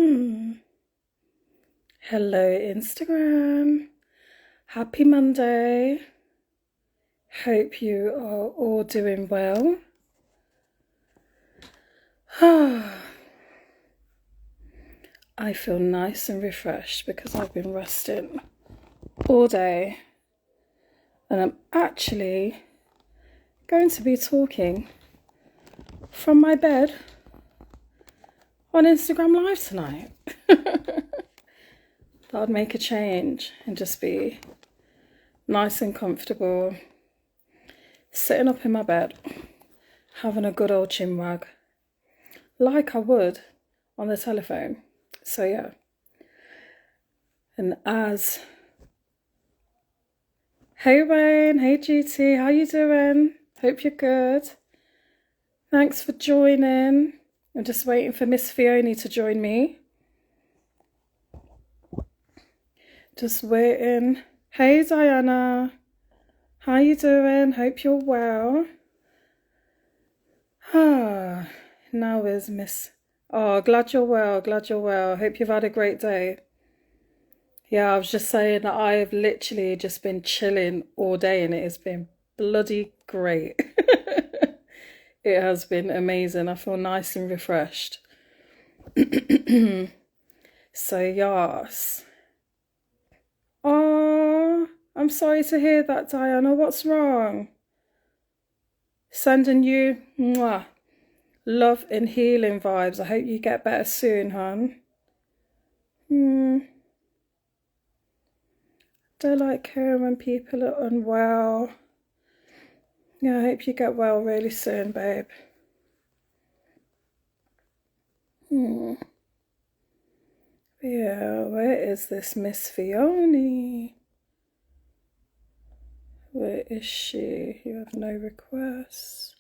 Hmm. Hello, Instagram. Happy Monday. Hope you are all doing well. I feel nice and refreshed because I've been resting all day. And I'm actually going to be talking from my bed on Instagram Live tonight. That would make a change and just be nice and comfortable, sitting up in my bed, having a good old chinwag, like I would on the telephone. So yeah. And hey Wayne, hey GT, how you doing? Hope you're good. Thanks for joining. I'm just waiting for Miss Fiona to join me. Just waiting. Hey Diana, how you doing? Hope you're well. Now is Miss... Oh, glad you're well, glad you're well. Hope you've had a great day. Yeah, I was just saying that I've literally just been chilling all day and it has been bloody great. It has been amazing. I feel nice and refreshed. So, yes. Oh, I'm sorry to hear that, Diana. What's wrong? Sending you mwah, love and healing vibes. I hope you get better soon, hon. Don't like hearing when people are unwell. Yeah, I hope you get well really soon, babe. Yeah, where is this Miss Fiona? Where is she? You have no requests.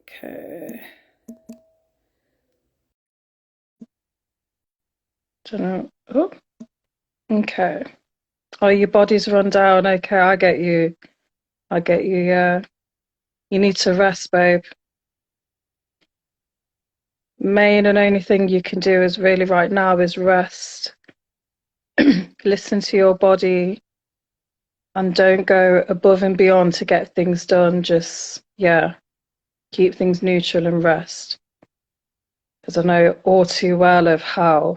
Okay. Don't know. Oh, okay. Oh, your body's run down. Okay, I get you. I get you, yeah. You need to rest, babe. Main and only thing you can do is really right now is rest. Listen to your body and don't go above and beyond to get things done. Just, yeah, keep things neutral and rest. Because I know all too well of how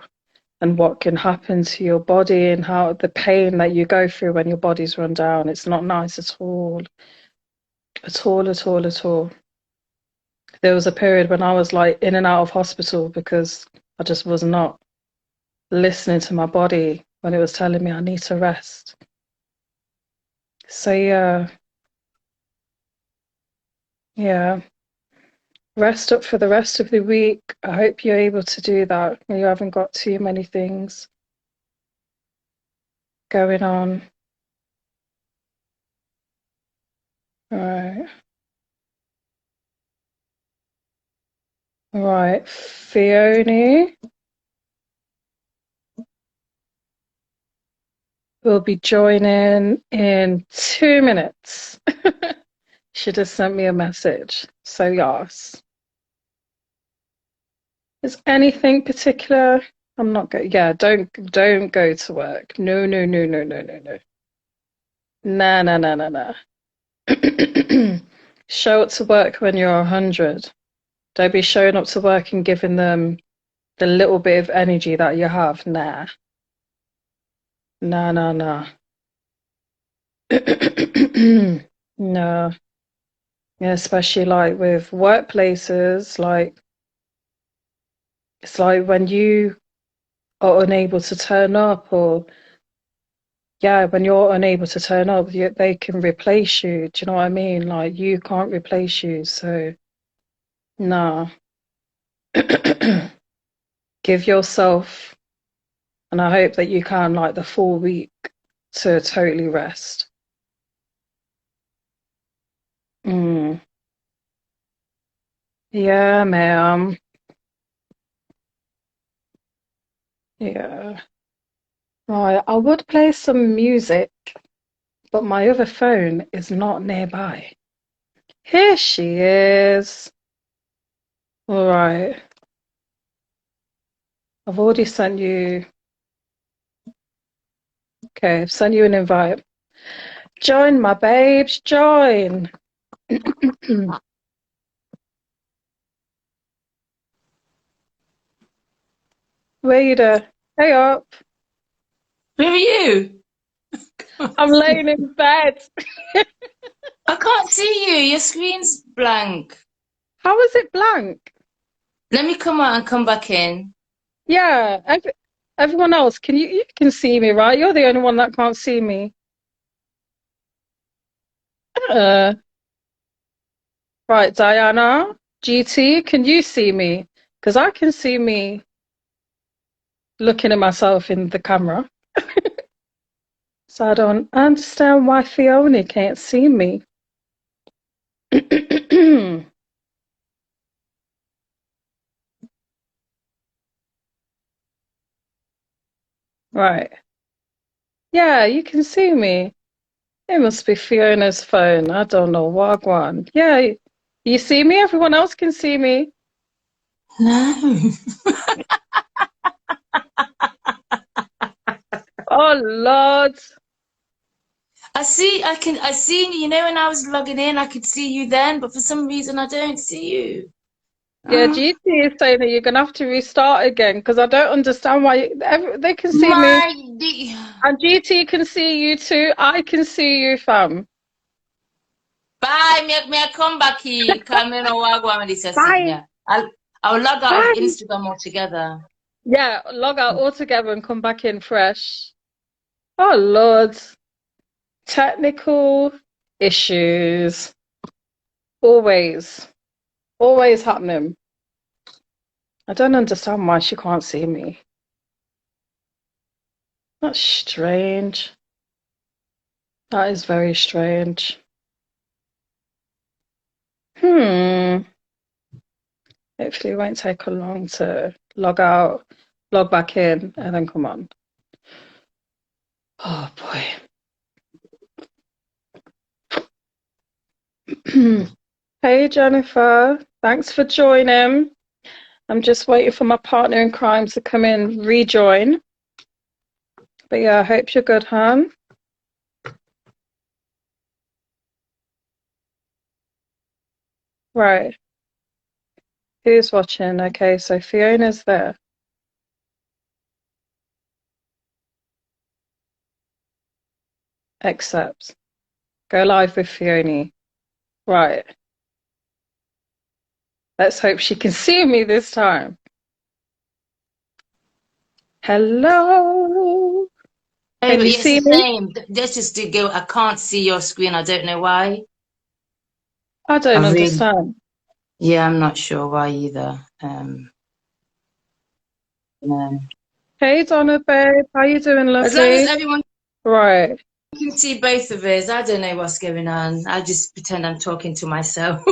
and what can happen to your body and how the pain that you go through when your body's run down. It's not nice at all. At all, at all, at all. There was a period when I was like in and out of hospital because I just was not listening to my body when it was telling me I need to rest. So yeah. Rest up for the rest of the week. I hope you're able to do that when you haven't got too many things going on. All right. All right. Fiona will be joining in 2 minutes. She just sent me a message. So yes. Is anything particular? I'm not going. Yeah, don't go to work. No, no, no, no, no, no, no. Nah, nah, nah, nah, nah. Show up to work when you're 100. Don't be showing up to work and giving them the little bit of energy that you have. Nah. Nah, nah, nah. No. Yeah, especially like with workplaces, like it's like when you are unable to turn up, or yeah, when you're unable to turn up, they can replace you. Do you know what I mean? Like you can't replace you, so nah. Give yourself, and I hope that you can, like the full week to totally rest. Mm. Yeah, ma'am. Yeah. Right, I would play some music, but my other phone is not nearby. Here she is. All right. I've already sent you. Okay, I've sent you an invite. Join, my babes, join. Where you there? Hey up. Who are you? I'm laying in bed. I can't see you. Your screen's blank. How is it blank? Let me come out and come back in. Yeah, everyone else, you can see me, right? You're the only one that can't see me. Uh, right, Diana, GT, can you see me? Because I can see me looking at myself in the camera. So I don't understand why Fiona can't see me. Right. Yeah, you can see me. It must be Fiona's phone. I don't know. Wagwan. Yeah, you see me? Everyone else can see me. No. Oh, Lord. I see you. You know, when I was logging in, I could see you then, but for some reason I don't see you. Yeah, Oh, GT is saying that you're going to have to restart again because I don't understand why they can see me. my D. And GT can see you too. I can see you, fam. Bye. Me come back here. Come in a wagwan with this Bye. signal. I'll log out of Bye. Instagram altogether. Yeah, log out altogether and come back in fresh. Oh, Lord. Technical issues. Always. Always happening. I don't understand why she can't see me. That's strange. That is very strange. Hmm. Hopefully it won't take a long to log out, log back in, and then come on. Oh boy. Hey Jennifer, thanks for joining. I'm just waiting for my partner in crime to come in, rejoin. But yeah, I hope you're good, hon. Right. Who's watching? Okay, so Fiona's there. Accept. Go live with Fiona. Right. Let's hope she can see me this time. Hello. Hey, Can but you yes, see the me? same. Let's just do go. I can't see your screen. I don't know why. I I don't really, understand. yeah, I'm not sure why either. No. Hey Donna babe, how you doing, As long as lovely? everyone Right. can see both of us, I don't know what's going on. I just pretend I'm talking to myself.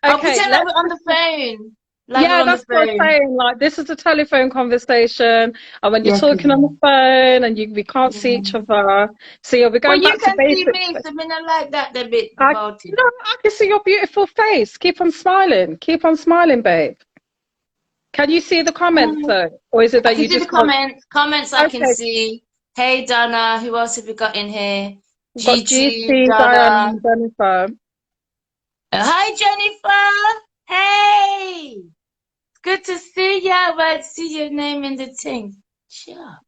I'll Okay, pretend like let's we're on the phone. Like we're yeah, on the that's what I'm phone. saying. Like this is a telephone conversation, and when you're Yeah, talking on the phone and we can't see yeah. each other, so you'll be Well, going you back to can see basics. me, so me not like that a bit I about it. no, I can see your beautiful face. Keep on smiling. Keep on smiling, babe. Can you see the comments Um, though? Or is it I that can you see the just can't? comments. Comments I can Okay, see. Hey Donna, who else have we got in here? we've got GT, GC, Diana, Donna. and Jennifer. Hi Jennifer. Hey. Good to see you. I see your name in the thing. Sure.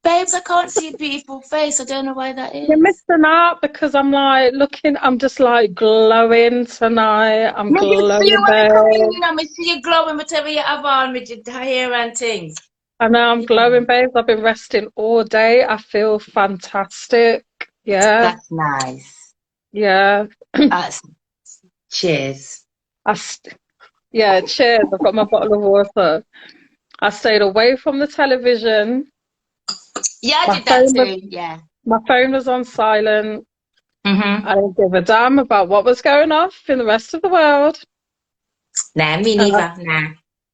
Babes, I can't see a beautiful face. I don't know why that You're is. missing out because I'm like looking, I'm just like glowing tonight. I'm Make you see you glowing, when you come in, babe. you know, me see you glowing, whatever you have on with your hair and things. I know I'm Yeah, glowing, babes. I've been resting all day. I feel fantastic. Yeah, that's nice. yeah. That's cheers. I st- yeah, cheers. I've got my bottle of water. I stayed away from the television. Yeah, I My did that phone was too. Yeah. my phone was on silent. Mm-hmm. I didn't give a damn about what was going off in the rest of the world. Nah, me And I, neither. Nah.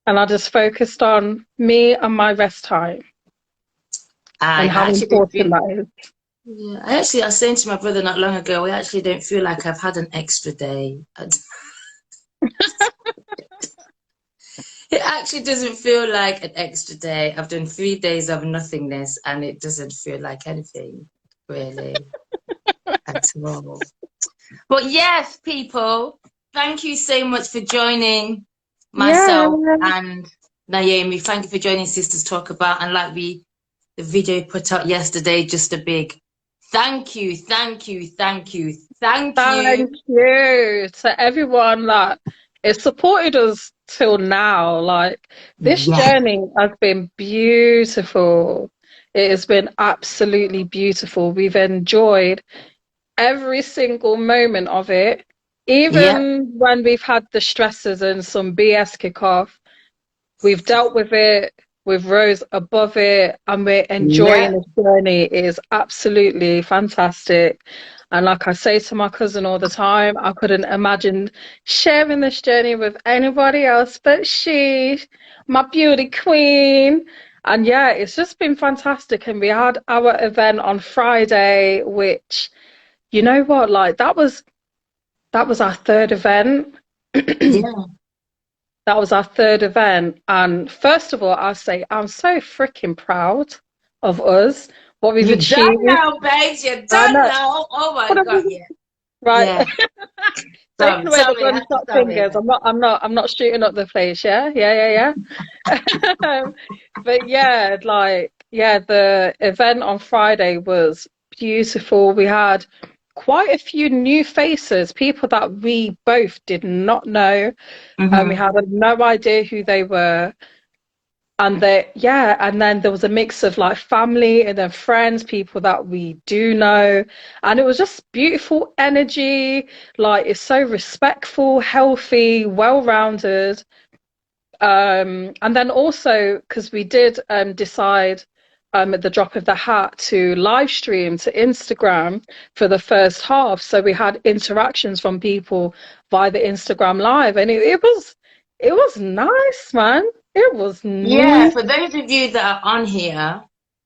and I just focused on me and my rest time I and how actually don't important feel. that is. Yeah, I was saying to my brother not long ago, I actually don't feel like I've had an extra day. I actually doesn't feel like an extra day. I've done 3 days of nothingness and it doesn't feel like anything, really, at all. But yes, people, thank you so much for joining Yeah. myself and Naomi. Thank you for joining Sisters Talk About. And like the video put out yesterday, just a big thank you, thank you, thank you, thank Thank you. you to everyone that has supported us till now. Like, this Yeah, journey has been beautiful. It has been absolutely beautiful. We've enjoyed every single moment of it, yeah, even when we've had the stresses and some BS kick off. We've dealt with it, we've rose above it, and we're enjoying yeah. this journey. It is absolutely fantastic. And like I say to my cousin all the time, I couldn't imagine sharing this journey with anybody else but she, my beauty queen. And yeah, it's just been fantastic. And we had our event on Friday, which, you know what, like that was our third event. Yeah. That was our third event. And first of all, I'll say I'm so freaking proud of us, what we've You done achieved. now, babes. You I done know. now. Oh my What have God. we- Yeah. Right. Yeah. Taking away the Sorry. I had to gunshot stop fingers. it. I'm not shooting up the place, yeah? Yeah. But yeah, like, yeah, the event on Friday was beautiful. We had quite a few new faces, people that we both did not know. We Mm-hmm. had no idea who they were. And then there was a mix of like family and then friends, people that we do know. And it was just beautiful energy. Like, it's so respectful, healthy, well-rounded. And then also, because we did decide at the drop of the hat to live stream to Instagram for the first half. So we had interactions from people via the Instagram live, and it was nice, man. It was Yeah. nice. For those of you that are on here,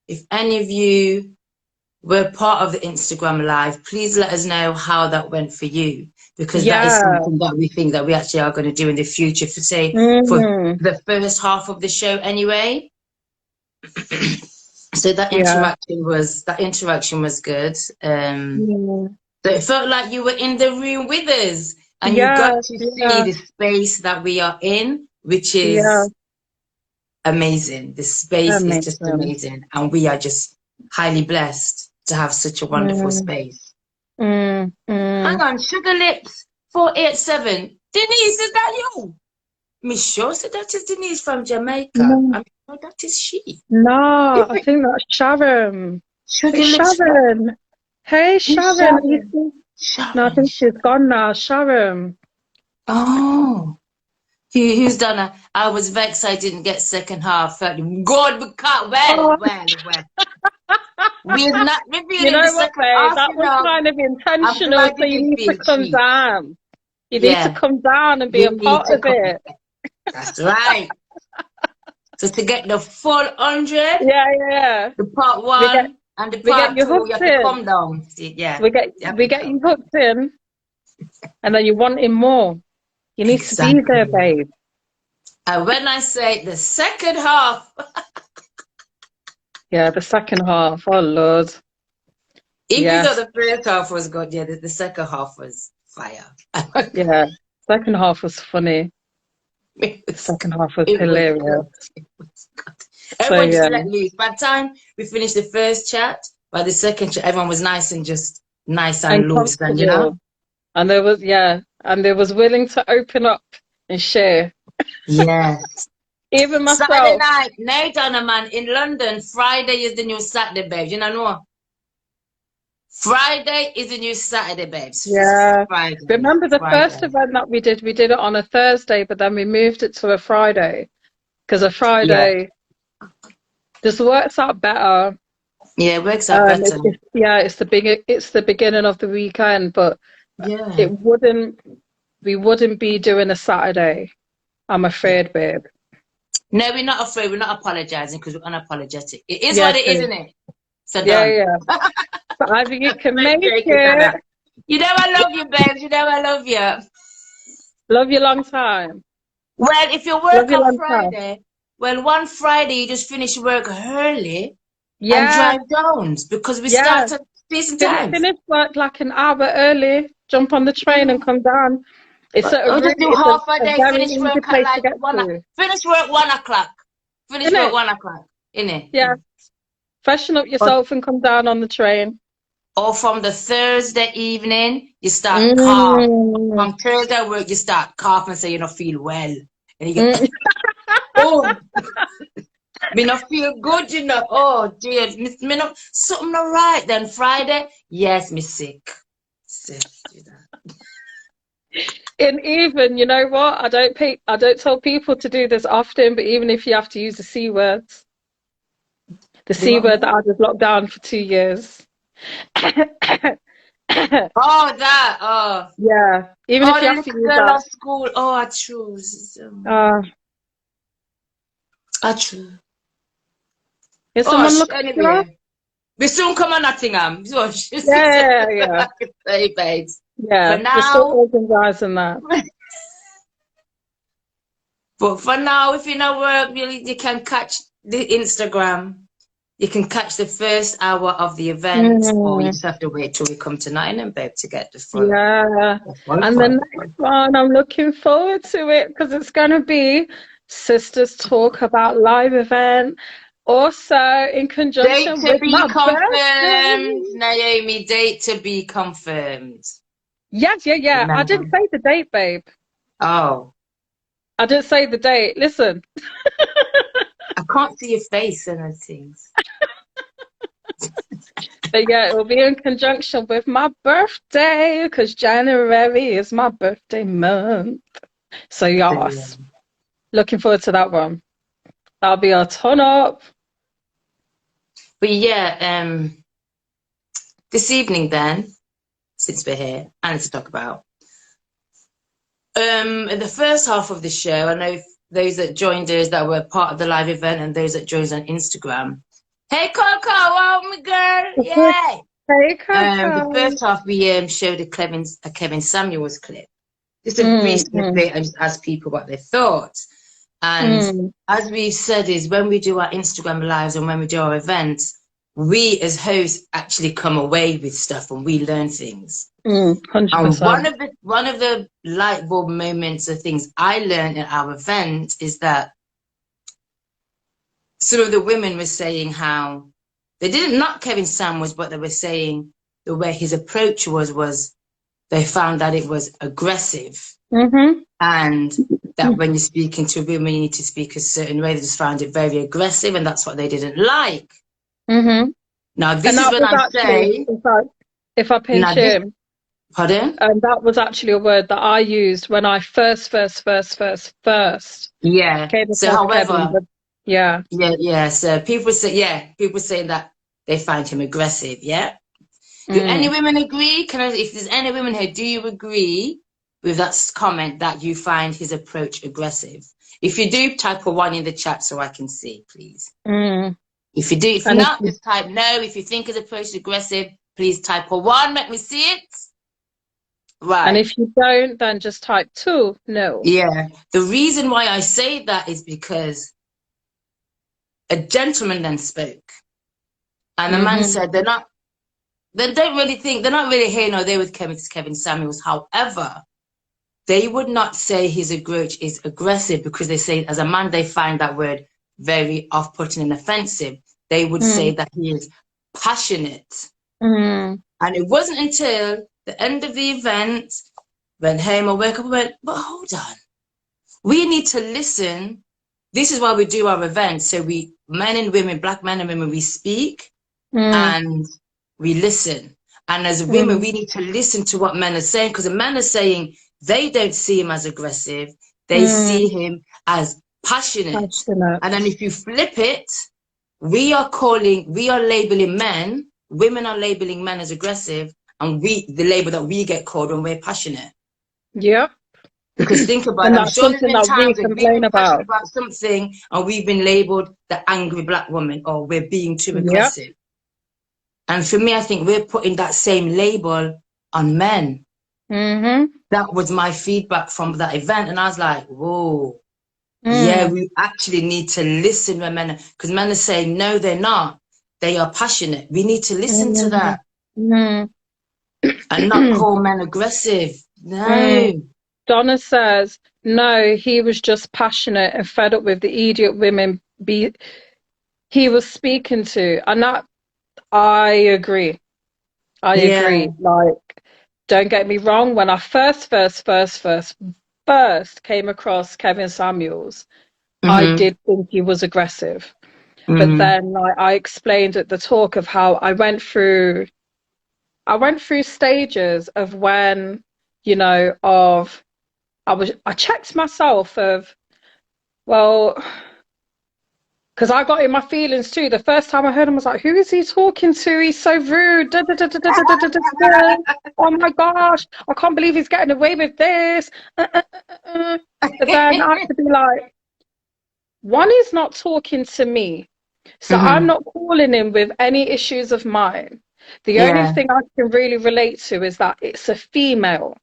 if any of you were part of the Instagram live, please let us know how that went for you, because that is Yeah. something that we think that we actually are going to do in the future for, say, for Mm, the first half of the show anyway. So yeah. that interaction was good. Mm, So it felt like you were in the room with us and you yeah. got to see Yeah. the space that we are in, which Yeah. is amazing. The space is just Amazing. amazing. And we are just highly blessed to have such a wonderful Mm, space. Hang mm. on, Sugar Lips 487. Denise, is that you? Miss Shaw said that is Denise from Jamaica. No, I'm sure that is she. no, Is I it think that's Sharon. Sugar It's Lips? Sharon. Hey, Who's Sharon. Sharon? No, I Sharon. think she's gone now. Sharon. Oh. Who's done a, I was vexed I didn't get second half. God, because, Oh, well. We're not you revealing the know what, second babe? half, That you was know. kind of I'm intentional. glad So you you didn't need to feel come cheap. down. You need to Yeah, come down and be a you need part to of come. it. That's right. So to get the full 100, Yeah, yeah. the part We get one and the we get part you two, you hooked have to in. come down. See, yeah, We get you have we to get come you down. hooked in, and then you want him more. You need to be there, Exactly. babe. And when I say the second half, Yeah, the second half. Oh Lord. if you thought Yes. the first half was good, yeah, the second half was fire. Yeah. Second half was funny. It The was second good. half was It was hilarious. good. It was good. So Everyone just yeah. let loose. By the time we finished the first chat, by the second chat, everyone was nice and just nice and And loose, and comfortable. And there was willing to open up and share. yes. Even Saturday myself. night, night on a man in London. Friday is the new Saturday, babes. You know, no? Friday is the new Saturday, babes. Yeah. Friday, Remember the first Friday. event that we did it on a Thursday, but then we moved it to a Friday. Because a Yeah, Friday just works out better. yeah, it works out better. It's the beginning of the weekend, but Yeah. it wouldn't we wouldn't be doing a Saturday, I'm Yeah. afraid, babe. No, we're not afraid. We're not apologizing because we're unapologetic. It is Yeah, what it is, true. isn't it? So Yeah, done. yeah. So either you can Let's make take it, it. Dada. You know I love you, babes. You know I love you. Love you long time. Well, if you Love work you, on long time. Friday, well, one Friday you just finish work early and Yeah, drive down because we yeah. start at decent times. Finish work like an hour early. Jump on the train and come down. Or just do It's half a a day, very finish easy work at place to like get to, finish work 1 o'clock. Finish isn't work it? 1 o'clock, innit? Yeah. Freshen up Or, yourself and come down on the train. or from the Thursday evening, you start cough. Mm. From Thursday work, you start coughing and say you don't feel well. And you get, Mm. oh, me not feel good, you know. Oh, dear. Me not, something not right. Then Friday, yes, me sick. Sick, you know. And even, you know what? I don't tell people to do this often, but even if you have to use the C words, the Do C what word that more? I was locked down for 2 years. Oh, that. Oh. Yeah. Even Oh, if you the have to little use girl that. at school. Oh, I choose. Uh, I choose. is Oh, someone looking for us? anyway. We soon come on Nottingham. So she's Yeah, yeah. say, babes. For Yeah. We're still now, organizing that. but for now, if you know work, you can catch the Instagram. You can catch the first hour of the event, or you Mm. just have to wait till we come to Nottingham, babe, to get Yeah. the full And the fun. next one, I'm looking forward to it because it's going to be Sisters Talk About Live event. Also, in Date conjunction to with be my confirmed, birthday. Naomi. Date to be confirmed. Yes, yeah, yeah. I didn't Remember? say the date, babe. Oh, I didn't say the date. Listen. I can't see your face and those things. But yeah, it will be in conjunction with my birthday because January is my birthday month. So, So, yeah. yes, looking forward to that one. That'll be a ton up. But yeah, this evening then, since we're here, and to talk about. In the first half of the show, I know those that joined us that were part of the live event and those that joined us on Instagram. Hey Coco, oh my girl, yay! Hey, The Coco. first half we showed a Kevin Samuels clip, just a brief Mm, mm, snippet, and just asked people what they thought. And mm, as we've said, is when we do our Instagram lives and when we do our events, we as hosts actually come away with stuff and we learn things. mm, And 100%. one of the light bulb moments of things I learned at our event is that some of the women were saying how they didn't knock Kevin Samuels, but they were saying the way his approach was they found that it was aggressive Mm-hmm. and that when you're speaking to women, you need to speak a certain way. They just found it very aggressive, and that's what they didn't like. Mm-hmm. Now, And this is that when was I actually, say, if I pinch now this, in, pardon? that was actually a word that I used when I first Yeah. came So, across Kevin. however, But yeah. yeah. So people saying that they find him aggressive. Yeah. Do any Mm. women agree? If there's any women here, do you agree with that comment that you find his approach aggressive? If you do, type a one in the chat so I can see, please. Mm. If you do, if And if not, just type no. If you think his approach is aggressive, please type a one. Let me see it. and Right. if you don't, then just type two. No. Yeah. The reason why I say that is because a gentleman then spoke, and the man Mm-hmm. said they don't really think, they're not really here nor there with Kevin Samuels. However, they would not say his approach is aggressive because they say, as a man, they find that word very off-putting and offensive. They would say Mm. that he is passionate. Mm. And it wasn't until the end of the event, went home, I woke up and went, but hold on. We need to listen. This is why we do our events. So men and women, black men and women, we speak Mm. and we listen. And as women, Mm. we need to listen to what men are saying because the men are saying they don't see him as aggressive. They see Mm. him as passionate. Passionate. And then if you flip it, we are labeling men, women are labeling men as aggressive, and the label that we get called when we're passionate. Yep. Because think about And it, I'm that's sure there's something been that we times when we've complain been passionate about. about something and we've been labeled the angry black woman or we're being too Yep. aggressive. And for me, I think we're putting that same label on men. Mm-hmm. That was my feedback from that event. And I was like, whoa. Yeah, Mm, we actually need to listen when men, because men are saying, no, they're not. They are passionate. We need to listen to mm, that mm. and not call men aggressive. No. Mm. Donna says, no, he was just passionate and fed up with the idiot women he was speaking to. And that, I agree. I Yeah. agree. Like, don't get me wrong, when I first came across Kevin Samuels, I Mm-hmm. did think he was aggressive. But Mm-hmm. then I explained at the talk of how I went through stages of when, you know, of I checked myself of, well, because I got in my feelings too. The first time I heard him, I was like, who is he talking to? He's so rude. Da, da, da, da, da, da, da, da, da, da. Oh my gosh, I can't believe he's getting away with this. But then I had to be like, one is not talking to me. So I'm Mm-hmm. not calling him with any issues of mine. The only Yeah. thing I can really relate to is that it's a female.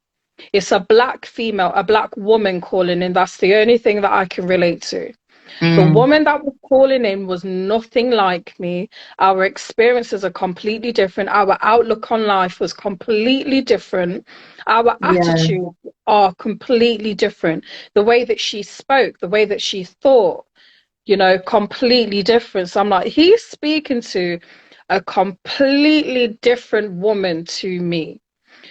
It's a black female, a black woman calling in. That's the only thing that I can relate to. The Mm. woman that was calling in was nothing like me. Our experiences are completely different. Our outlook on life was completely different. Our Yeah. attitudes are completely different. The way that she spoke, the way that she thought, completely different. So I'm like, he's speaking to a completely different woman to me.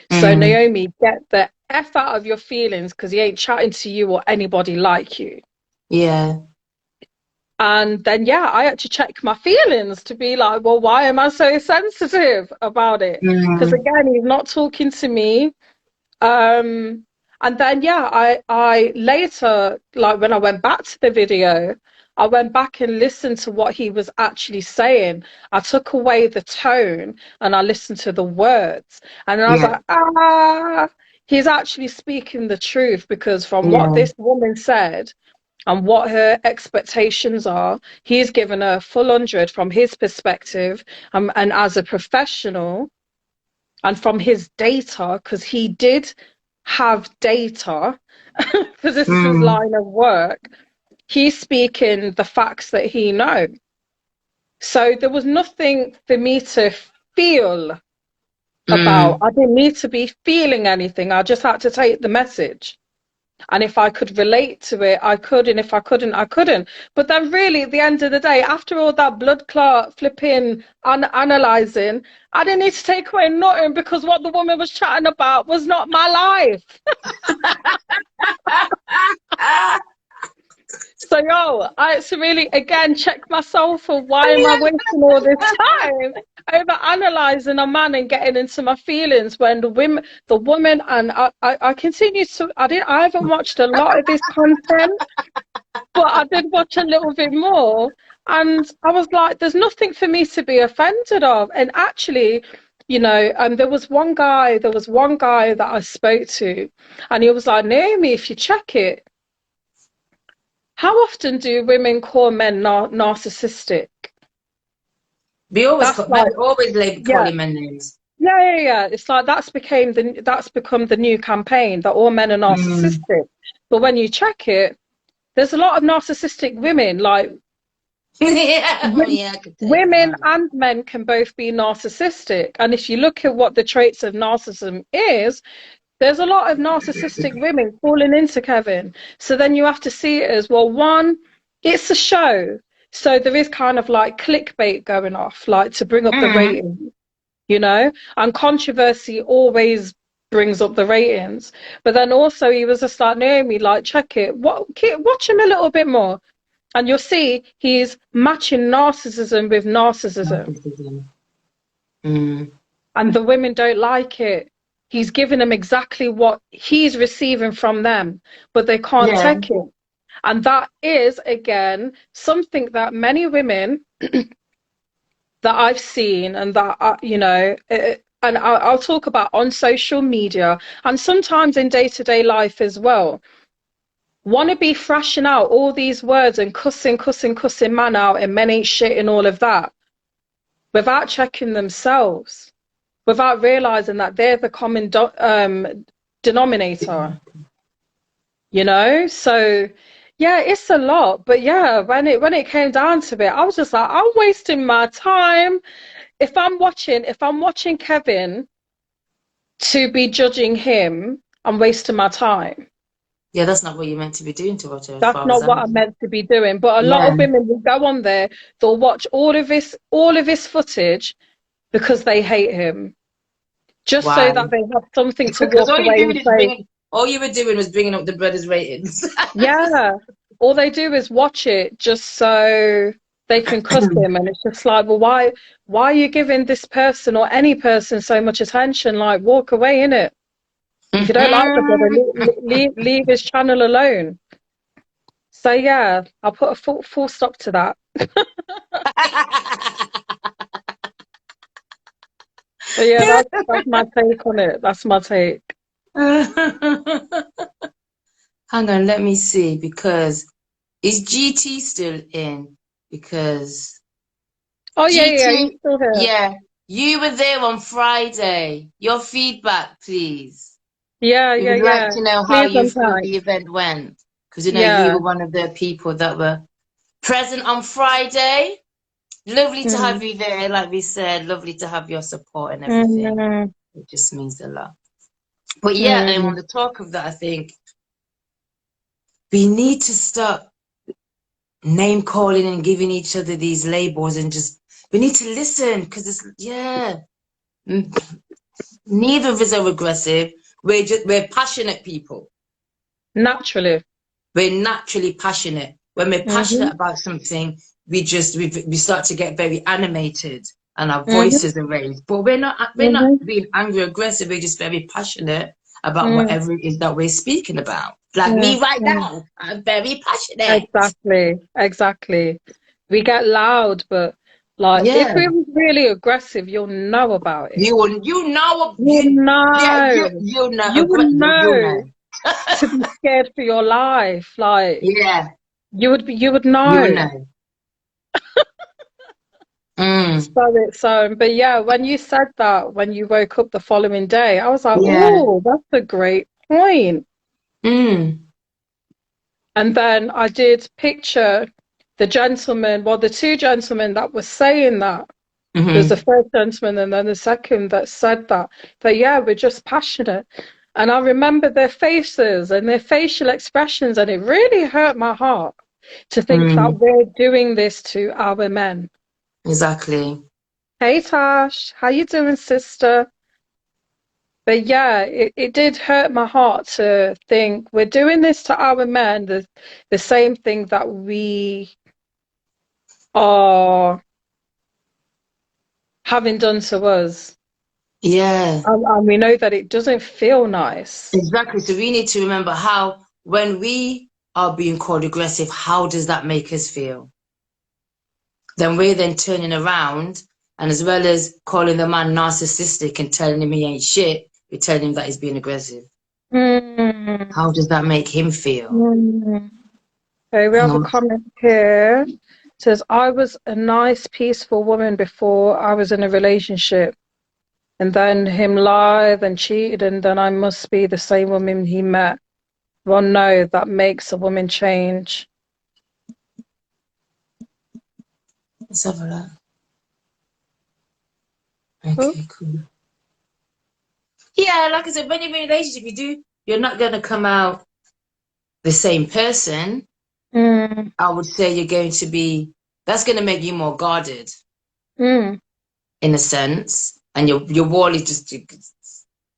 So Mm. Naomi, get the F out of your feelings because he ain't chatting to you or anybody like you. Yeah. And then, yeah, I had to check my feelings to be like, well, why am I so sensitive about it? Because Mm. again, he's not talking to me. Um, and then, yeah, I later, like when I went back to the video, I went back and listened to what he was actually saying. I took away the tone and I listened to the words. And then I was Yeah. like, he's actually speaking the truth because from what Yeah. this woman said, and what her expectations are. He's given her full 100 from his perspective, and as a professional, and from his data, because he did have data, because this is his Mm. line of work. He's speaking the facts that he knows. So there was nothing for me to feel about. Mm. I didn't need to be feeling anything. I just had to take the message. And if I could relate to it, I could. And if I couldn't, I couldn't. But then, really, at the end of the day, after all that blood clot flipping and analyzing, I didn't need to take away nothing because what the woman was chatting about was not my life. So, yo, I had to really, again, check myself for why am I wasting all this time over analyzing a man and getting into my feelings when the woman, and I continue to, I haven't watched a lot of his content, but I did watch a little bit more, and I was like, there's nothing for me to be offended of. And actually, there was one guy that I spoke to, and he was like, Naomi, if you check it, how often do women call men narcissistic? We always That's call, men like, always label call yeah, him men names. yeah. It's like that's become the new campaign that all men are Mm. narcissistic. But when you check it, there's a lot of narcissistic women. Like, Yeah, yeah, I could take that women one. and men can both be narcissistic. And if you look at what the traits of narcissism is, there's a lot of narcissistic women falling into Kevin. So then you have to see it as, well, one, it's a show. So there is kind of like clickbait going off, like to bring up the Mm. rating, and controversy always brings up the ratings. But then also he was just like, Naomi, like, check it. Watch him a little bit more. And you'll see he's matching narcissism with narcissism. Narcissism. Mm. And the women don't like it. He's giving them exactly what he's receiving from them, but they can't Yeah. take it. And that is, again, something that many women that I've seen and that, and I'll talk about on social media and sometimes in day-to-day life as well, want to be thrashing out all these words and cussing man out and men ain't shit and all of that without checking themselves, without realizing that they're the common denominator, So Yeah, it's a lot, but yeah, when it came down to it, I was just like, I'm wasting my time. If I'm watching Kevin to be judging him, I'm wasting my time. Yeah, that's not what you're meant to be doing to watch, as That's far as not what I'm I'm concerned. meant to be doing. But a lot Yeah. of women will go on there, they'll watch all of his footage because they hate him, just so Why? that they have something to Because walk away and say, all you were doing was bringing up the brothers' ratings. yeah. All they do is watch it just so they can cuss him, and it's just like, well, why are you giving this person or any person so much attention? Like, walk away, innit? If you don't like the brother, leave his channel alone. So yeah, I'll put a full stop to that. But yeah, that's my take on it. That's my take. Hang on, let me see. Because is GT still in? Because Oh yeah, yeah, he's GT, still here. yeah, you were there on Friday. Your feedback, please. Yeah, We yeah, would like yeah. to know how Please you feel unpack. the event went. Because you Yeah. were one of the people that were present on Friday. Lovely to Mm. have you there, like we said. Lovely to have your support and everything. Mm. It just means a lot. But yeah, and on Mm. the talk of that, I think we need to stop name calling and giving each other these labels and just we need to listen because it's mm, neither of us are aggressive. We're passionate people. Naturally. We're naturally passionate. When we're Mm-hmm. passionate about something, we start to get very animated and our Mm-hmm. voices are raised. But we're not Mm-hmm. being angry, aggressive. We're just very passionate about Mm. whatever it is that we're speaking about. Like me Mm. right Mm. now, I'm very passionate. Exactly. Exactly. We get loud, but like if Yeah. we were really aggressive, you'll know about it. You know You'll know. you know You would you know know to be scared for your life. Like yeah you would you know. know mm, But yeah, when you said that, when you woke up the following day, I was like, yeah oh, that's a great point. mm, And then I did picture the gentleman, well, the two gentlemen that were saying that. There's the hmm first gentleman and then the second that said that yeah, we're just passionate. And I remember their faces and their facial expressions, and it really hurt my heart to think that mm, we're doing this to our men. exactly. Hey Tash, how you doing, sister? But yeah, it did hurt my heart to think we're doing this to our men, the same thing that we are having done to us. Yeah, And we know that it doesn't feel nice. exactly. So we need to remember how when we are being called aggressive, how does that make us feel? Then we're then turning around and as well as calling the man narcissistic and telling him he ain't shit, we're telling him that he's being aggressive. Mm, How does that make him feel? mm. Okay, we Hang have a on. comment here. It says, I was a nice, peaceful woman before I was in a relationship. And then him lied and cheated, and then I must be the same woman he met. Well, no, that makes a woman change. Let's have a look. Oh, Okay, cool. Yeah, like I said, when you're in a relationship, you're not going to come out the same person. mm, I would say that's going to make you more guarded mm, in a sense. And your wall is just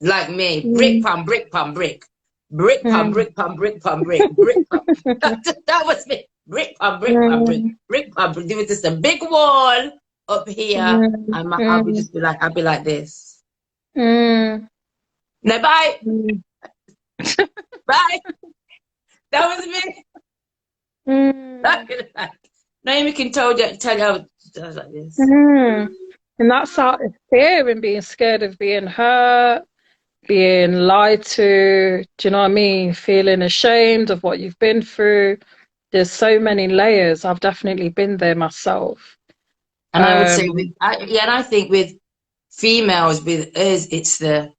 like me, brick mm, pam, brick pam, brick. Brick pam, mm, brick pam, brick pam, brick pam. That was me. Brick pam, brick pam, brick. mm, Brick pam, brick. There was just a big wall up here. mm, And mm, I'll be like this. mm, No, bye. mm, Bye. That was me. mm, Naomi can tell you I was like this. mm. And that's out of fear and being scared of being hurt, being lied to. Do you know what I mean? Feeling ashamed of what you've been through. There's so many layers. I've definitely been there myself. And I would say Um, and I think with females, with us, it's the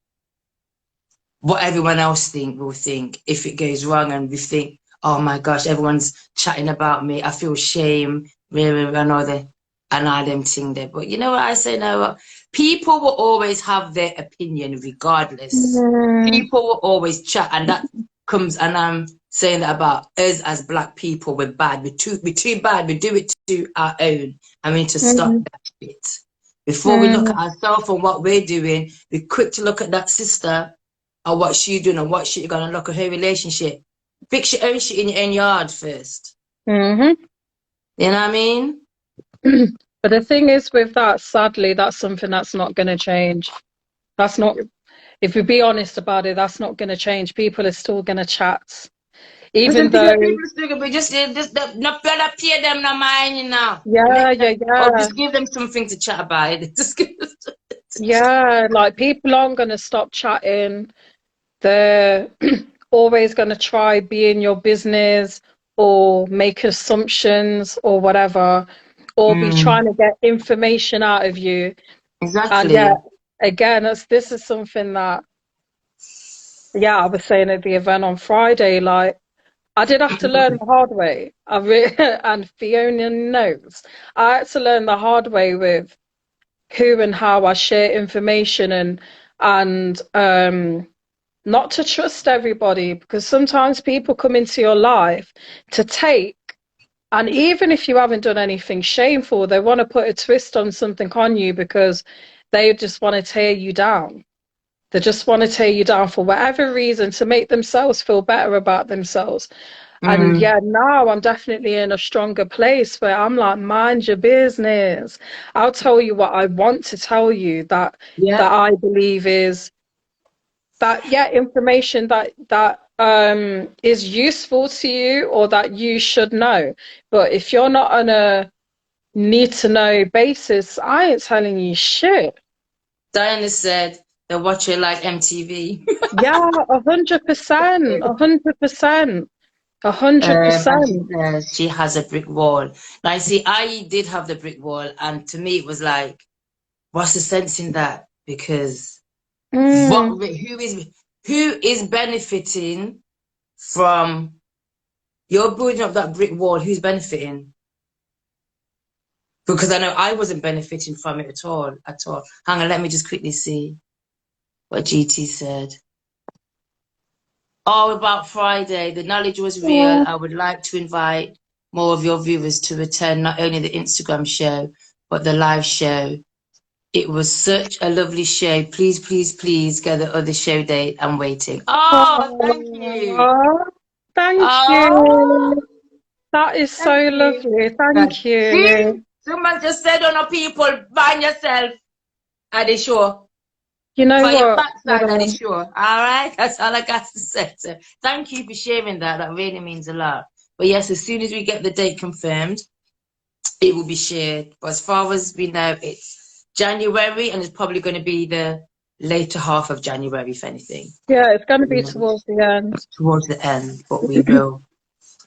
what everyone else will think if it goes wrong, and we think, oh my gosh, everyone's chatting about me. I feel shame, and all the and all them thing there. But you know what I say now? People will always have their opinion regardless. Mm, People will always chat, and that comes, and I'm saying that about us as black people, we're bad. We're too bad. We do it to our own. I mean, to stop mm, that shit. Before we look at mm. ourselves and what we're doing, we're quick to look at that sister and what she's doing and what shit you're gonna look at her relationship. Fix your own shit in your own yard first. Hmm. You know what I mean? But the thing is with that, sadly, that's something that's not going to change. That's not, if we be honest about it, that's not going to change. People are still going to chat. Even Listen, people, though, people still be just not better pay them no mind, you know. yeah, Let yeah, them, or yeah, just give them something to chat about. Just give them yeah, like people aren't going to stop chatting. They're always going to try be in your business or make assumptions or whatever, or be trying to get information out of you. And yeah, exactly. again, this is something that, yeah, I was saying at the event on Friday, like, I did have to learn the hard way. And Fiona knows. I had to learn the hard way with who and how I share information and not to trust everybody, because sometimes people come into your life to take, and even if you haven't done anything shameful, they want to put a twist on something on you because they just want to tear you down. They just want to tear you down for whatever reason to make themselves feel better about themselves. And Mm, yeah, now I'm definitely in a stronger place where I'm like, mind your business. I'll tell you what I want to tell you, yeah. that I believe is that, yeah, information that is useful to you or that you should know. But if you're not on a need to know basis, I ain't telling you shit. Diana said they watch it like MTV. Yeah, 100%, 100%, a hundred And she percent. says she has a brick wall. Now, see, I did have the brick wall, and to me, it was like, what's the sense in that? Because Mm, who is benefiting from you're building up that brick wall? Who's benefiting? Because I know I wasn't benefiting from it at all, at all. Hang on, let me just quickly see what GT said. Oh, about Friday, the knowledge was real. mm, I would like to invite more of your viewers to attend not only the Instagram show, but the live show. It was such a lovely show. Please, please, please get the other show date. I'm waiting. Oh, thank you. oh, thank Oh, you. That is thank so you. lovely. Right. Thank See, you. someone just said, on people, find yourself at the show. You know For your what? backside at the show. All right? That's all I got to say. So thank you for sharing that. That really means a lot. But yes, as soon as we get the date confirmed, it will be shared. But as far as we know, it's January, and it's probably going to be the later half of January, if anything. Yeah, it's going to You be know, towards the end. towards the end, but we will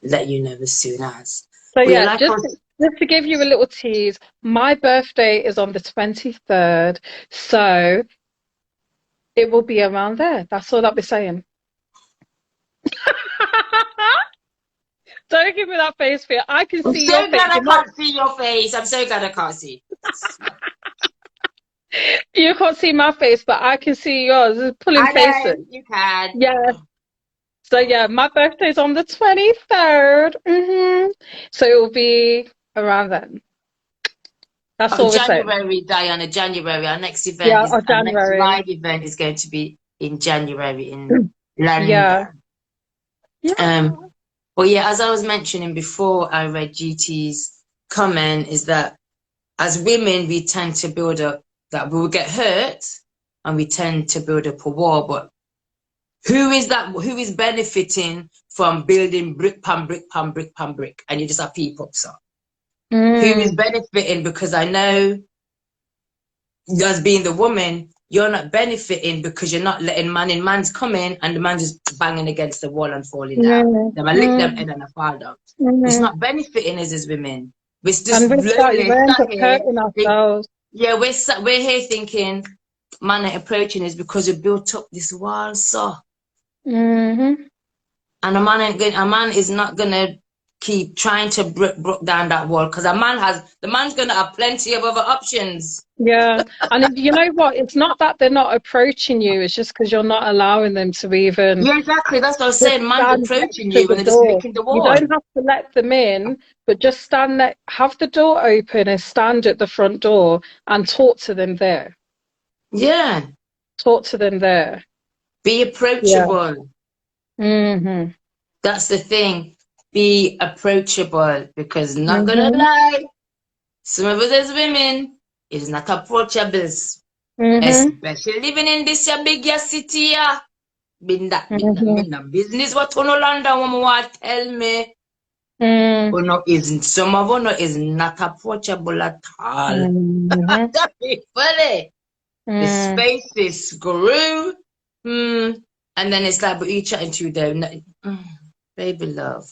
let you know as soon as. So But yeah, yeah, like us, just to give you a little tease, my birthday is on the 23rd, so it will be around there. That's all I'll be saying. Don't give me that face fear. I can I'm see your so face. glad I can't see your face. I'm so glad I can't see. You can't see my face, but I can see yours. It's pulling I faces. know you can. Yeah. So yeah, my birthday's on the 23rd. So it will be around then. That's Oh, all we're saying. January, Diana, January. Our next event Yeah, is or our next January. live event is going to be in January in London. Yeah. Um, Yeah. but yeah, as I was mentioning before, I read GT's comment is that as women, we tend to build up that we will get hurt and we tend to build up a wall. But who is that? Who is benefiting from building brick, pan, brick, pan, brick, pan, brick? And you just have people. So who is Mm. benefiting? Because I know as being the woman, you're not benefiting because you're not letting man in man's come in and the man just banging against the wall and falling down. Mm. Then I lick them Mm. head and I fall down. It's Mm. not benefiting us as women. We're just And with that, you lonely, end sat up here. hurting ourselves. Yeah, we're here thinking man are approaching us because we built up this wall, so. Hmm. And a man is not gonna keep trying to break down that wall because the man's gonna have plenty of other options. Yeah. And you know what? It's not that they're not approaching you, it's just because you're not allowing them to even Yeah, exactly. That's what I was just saying. Man's stand next approaching to you the and they're just door. licking the You wall. don't have to let them in, but just stand there, have the door open and stand at the front door and talk to them there. Yeah. Talk to them there. Be Yeah. approachable. Mm-hmm. That's the thing. Be approachable because not gonna Mm-hmm. lie, some of us as women is not approachable. Mm-hmm. Especially living in this here big ya city ya. Mm-hmm. Been that business what uno London woman want tell me. Mm-hmm. Uno isn't some of uno is not approachable at all. Mm-hmm. That be funny. The space is grew. Hmm. And then it's like, but you chatting to them. Baby love.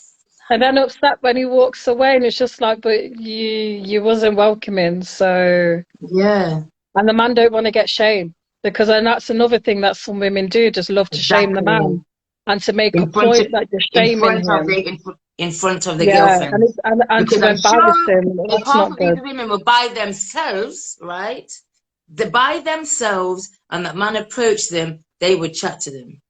And then upset when he walks away, and it's just like, but you wasn't welcoming, so. Yeah, And the man don't want to get shamed because then that's another thing that some women do, just love to shame the exactly. man and to make a In front point that you're in shaming front of him. in front of the Yeah, and girlfriends. and Because to I'm embarrass sure him. if That's half not of these good. women were by themselves, right? They by themselves and that man approached them, they would chat to them.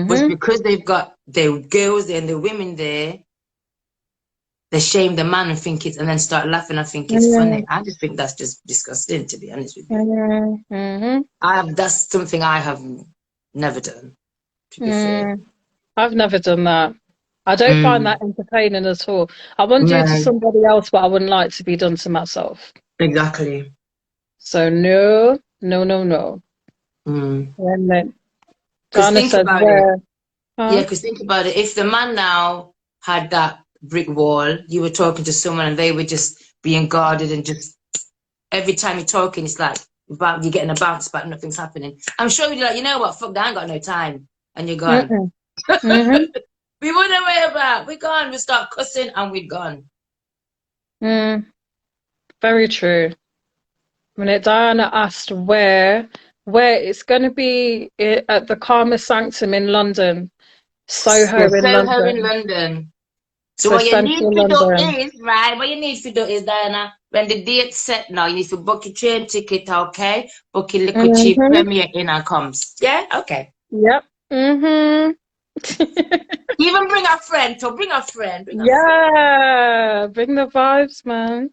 But Hmm. because they've got the girls there and the women there, they shame the man and think it's and then start laughing and think it's funny. Hmm. I just think that's just disgusting to be honest with you. Hmm. That's something I have never done, to be fair. Hmm. I've never done that. I don't find Mm, that entertaining at all. I wouldn't do it to no, somebody else what I wouldn't like to be done to myself. exactly. So no, no, no, no. Mm. And then Because Donna think said, about it. where? Yeah, Huh? because think about it. If the man now had that brick wall, you were talking to someone and they were just being guarded and just every time you're talking, it's like you're getting a bounce back, nothing's happening. I'm sure you're like, you know what, fuck that, I ain't got no time. And you're gone. Mm-mm. Mm-hmm. We wouldn't worry about. We're gone. We start cussing and we're gone. Mm, very true. When it Diana asked where it's going to be at the Karma Sanctum in London, Soho There's in Soho in London, London. So so what you need central to do London. is, right, what you need to do is, Diana, when the date's set now, you need to book your train ticket, okay? Book your little cheap Mm-hmm. Premier in and comes. Yeah? Okay. Yep. Mm-hmm. Even bring a friend, so bring a friend, bring a friend. Yeah, bring the vibes, man.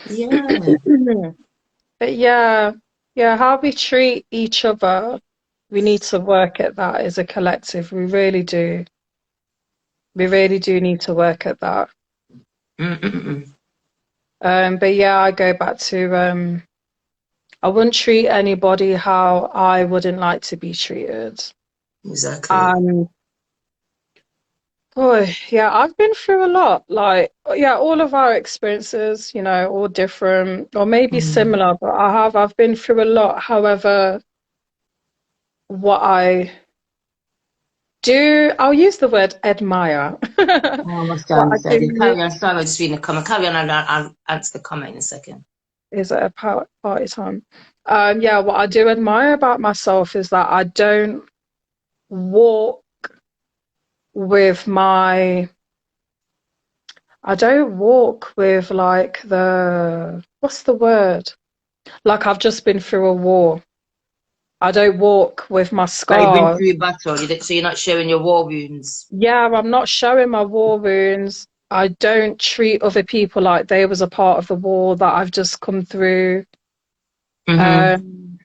Yeah, But yeah, yeah, how we treat each other, we need to work at that as a collective. We really do. We really do need to work at that. Mm-mm-mm. But yeah, I go back to I wouldn't treat anybody how I wouldn't like to be treated. Exactly. And boy, yeah, I've been through a lot. Like, yeah, all of our experiences, all different or maybe Mm. similar, but I've been through a lot. However, what I do, I'll use the word admire. I almost What done I said it. do Carry on, sorry, I was just reading the comment. Carry on, and I'll answer the comment in a second. is at a party time. Yeah, what I do admire about myself is that walk with my I don't walk with like what's the word? Like I've just been through a war. I don't walk with my Like you've been scars. through a battle, so you're not showing your war wounds. Yeah, I'm not showing my war wounds. I don't treat other people like they was a part of the war that I've just come through. Mm-hmm. Um,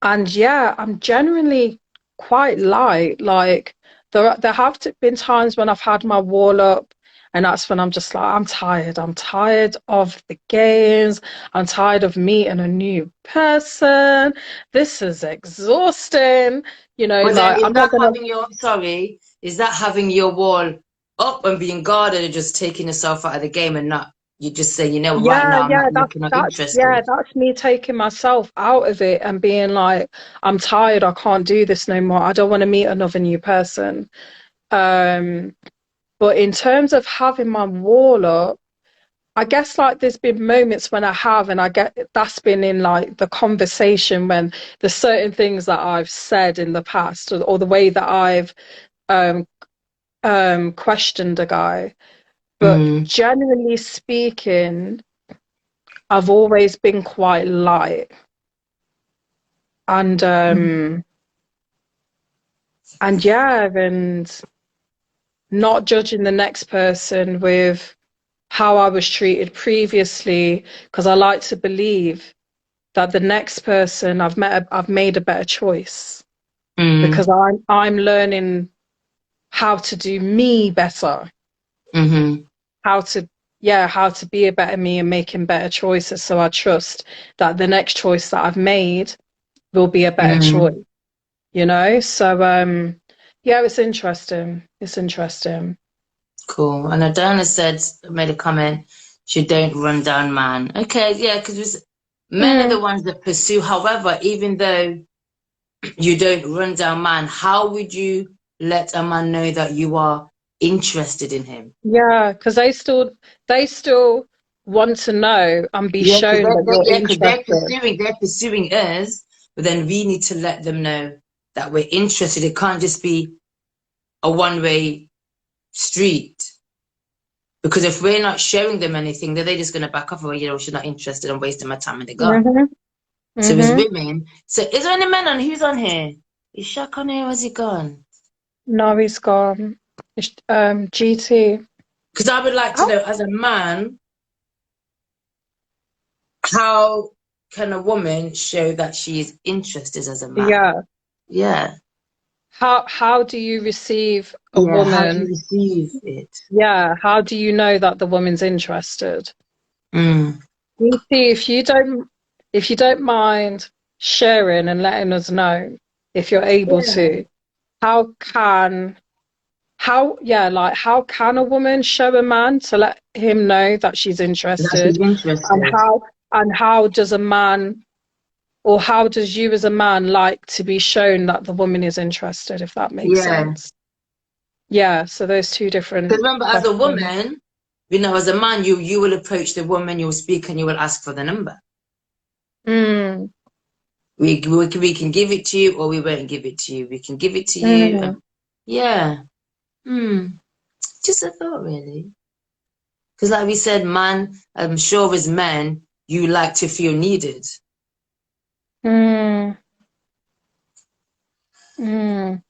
and yeah, I'm generally quite light. Like there have been times when I've had my wall up, and that's when I'm just like, I'm tired. I'm tired of the games. I'm tired of meeting a new person. This is exhausting. But then Like I'm not gonna. is that having your wall up and being guarded and just taking yourself out of the game and not, you just say, right Yeah, now I'm yeah, not looking or interested. that's me taking myself out of it and being like, I'm tired. I can't do this no more. I don't want to meet another new person. Um, But in terms of having my wall up, I guess like there's been moments when I have, and I get that's been in like the conversation when there's certain things that I've said in the past or the way that I've um, questioned a guy, but Mm, generally speaking, I've always been quite light and yeah, and not judging the next person with how I was treated previously, because I like to believe that the next person I've made a better choice mm, because I'm learning how to do me better, mm-hmm, how to how to be a better me and making better choices. So I trust that the next choice that I've made will be a better mm. choice, you know? So yeah, it's interesting. It's interesting. Cool. And Adana said, made a comment, she don't run down man. Okay, yeah, because men are the Mm, ones that pursue. However, even though you don't run down man, how would you let a man know that you are interested in him? yeah, because they still want to know and be Yeah, because shown that you're yeah, because interested. they're pursuing us, but then we need to let them know that we're interested. It can't just be a one-way street. Because if we're not showing them anything, then they're just going to back off. Or, she's not interested. I'm wasting my time and they're gone. Hmm. So as Hmm. women, so is there any men on? Who's on here? Is Shaq on here? Or has he gone? No, he's gone. GT. Because I would like to Oh, know, as a man, how can a woman show that she is interested as a man? yeah. Yeah. How do you receive a Yeah. How do you woman? receive it? Yeah, how do you know that the woman's interested? Mm. You see, if you don't mind sharing and letting us know if you're able Yeah. to, how can how can a woman show a man to let him know that she's That she's interested? And interested. how does a man or how does you as a man like to be shown that the woman is interested, if that makes Yeah. sense? Yeah, so those two Because different remember, as a questions. woman, as a man, you will approach the woman, you will speak, and you will ask for the number. Mm, We can give it to you or we won't give it to you. We can give it to you. mm, Yeah. Hmm. Just a thought, really. Because, like we said, man, I'm sure as men, you like to feel needed. mm, mm.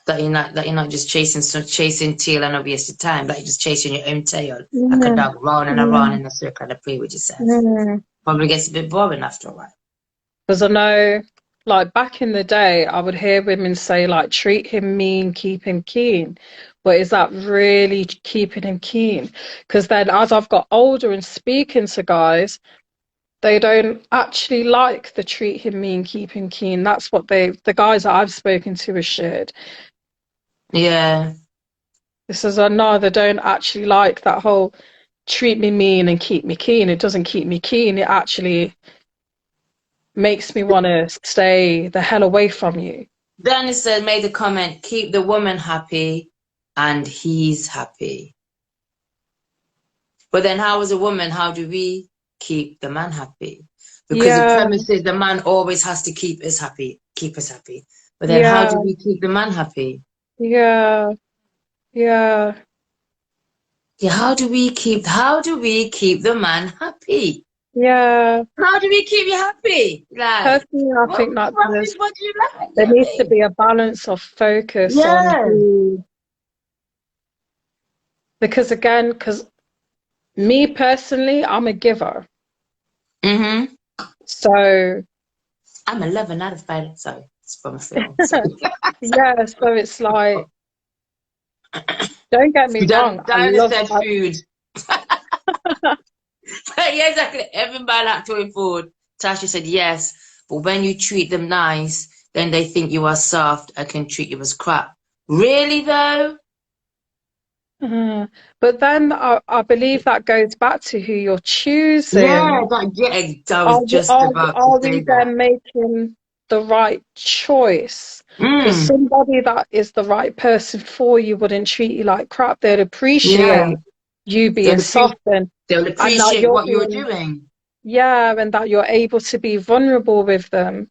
That you're not just chasing tail and obvious time. That you're just chasing your own tail like a Mm, dog, round and around mm, in a circle. I agree with yourself. mm. Probably gets a bit boring after a while. Because I know, like back in the day, I would hear women say, like, treat him mean, keep him keen. But is that really keeping him keen? Because then, as I've got older and speaking to guys, they don't actually like the treat him mean, keep him keen. That's what the guys that I've spoken to have shared. Yeah. This is a no, they don't actually like that whole treat me mean and keep me keen. It doesn't keep me keen. It actually makes me want to stay the hell away from you. Danny said, made the comment, keep the woman happy and he's happy. But then how as a woman, how do we keep the man happy? Because the Yeah, premise is the man always has to keep us happy. But then how yeah, do we keep the man happy? yeah, yeah, Yeah, how do we keep the man happy? yeah. How do we keep you happy? Like, Personally, I think that what do you like? there Yeah, needs to me. be a balance of focus on Yeah. who, because me personally, I'm a giver. Mm-hmm. So, I'm 11 out of 5. Sorry, it's from a film. yeah, so it's like, don't get me wrong, I Diana love, said food. Yeah, exactly. Everybody like to food. Tasha said yes, but when you treat them nice, then they think you are soft and can treat you as crap. Really though? but then I believe that goes back to who you're Yeah, choosing. I was Are we, just are, we- about to are say we that. then making the right choice? Because Mm, somebody that is the right person for you wouldn't treat you like crap. They'd yeah. appreciate you being They'll soft appreciate, they'll and that appreciate you're what you're being, doing. yeah, and that you're able to be vulnerable with them.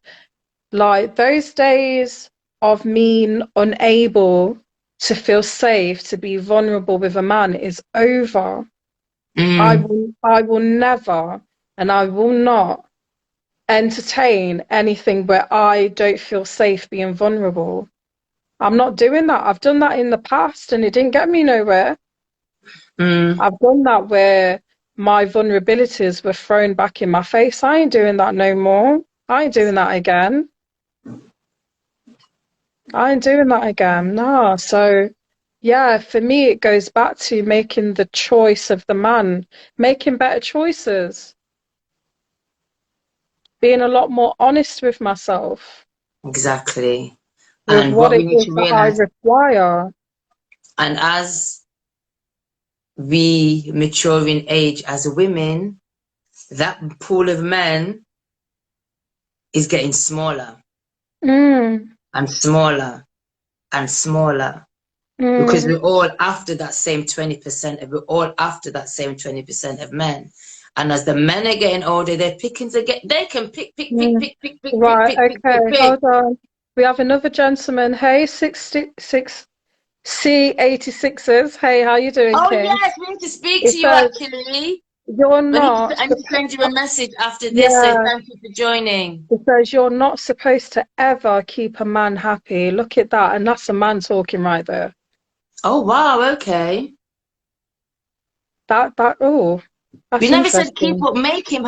Like those days, of me unable to feel safe to be vulnerable with a man is over. Mm, I will never and I will not entertain anything where I don't feel safe being vulnerable. I'm not doing that. I've done that in the past and it didn't get me nowhere. mm. I've done that where my vulnerabilities were thrown back in my face. I ain't doing that no more. I ain't doing that again. I ain't doing that again. No. So, yeah, for me, it goes back to making the choice of the man, making better choices, being a lot more honest with myself, Exactly. with And what what we it need is to that I realize, require. and as we mature in age as women, that pool of men is getting smaller Mm, and smaller and smaller because mm, we're all after that same 20% we're all after that same 20% of men. And as the men are getting older, they're picking to get, they can pick, pick, pick, mm. pick, pick, pick, pick, Right, pick, pick, pick, okay, pick. hold on. We have another gentleman. Hey, 66 C86ers. Hey, how you doing, Oh, King? yes, we need to speak It to you says actually. you're I need to send you a message after this, so yeah, thank you for joining. it says you're not supposed to ever keep a man happy. Look at that, and that's a man talking right there. Oh, wow, okay. Oh, We that's never said keep interesting. up, make him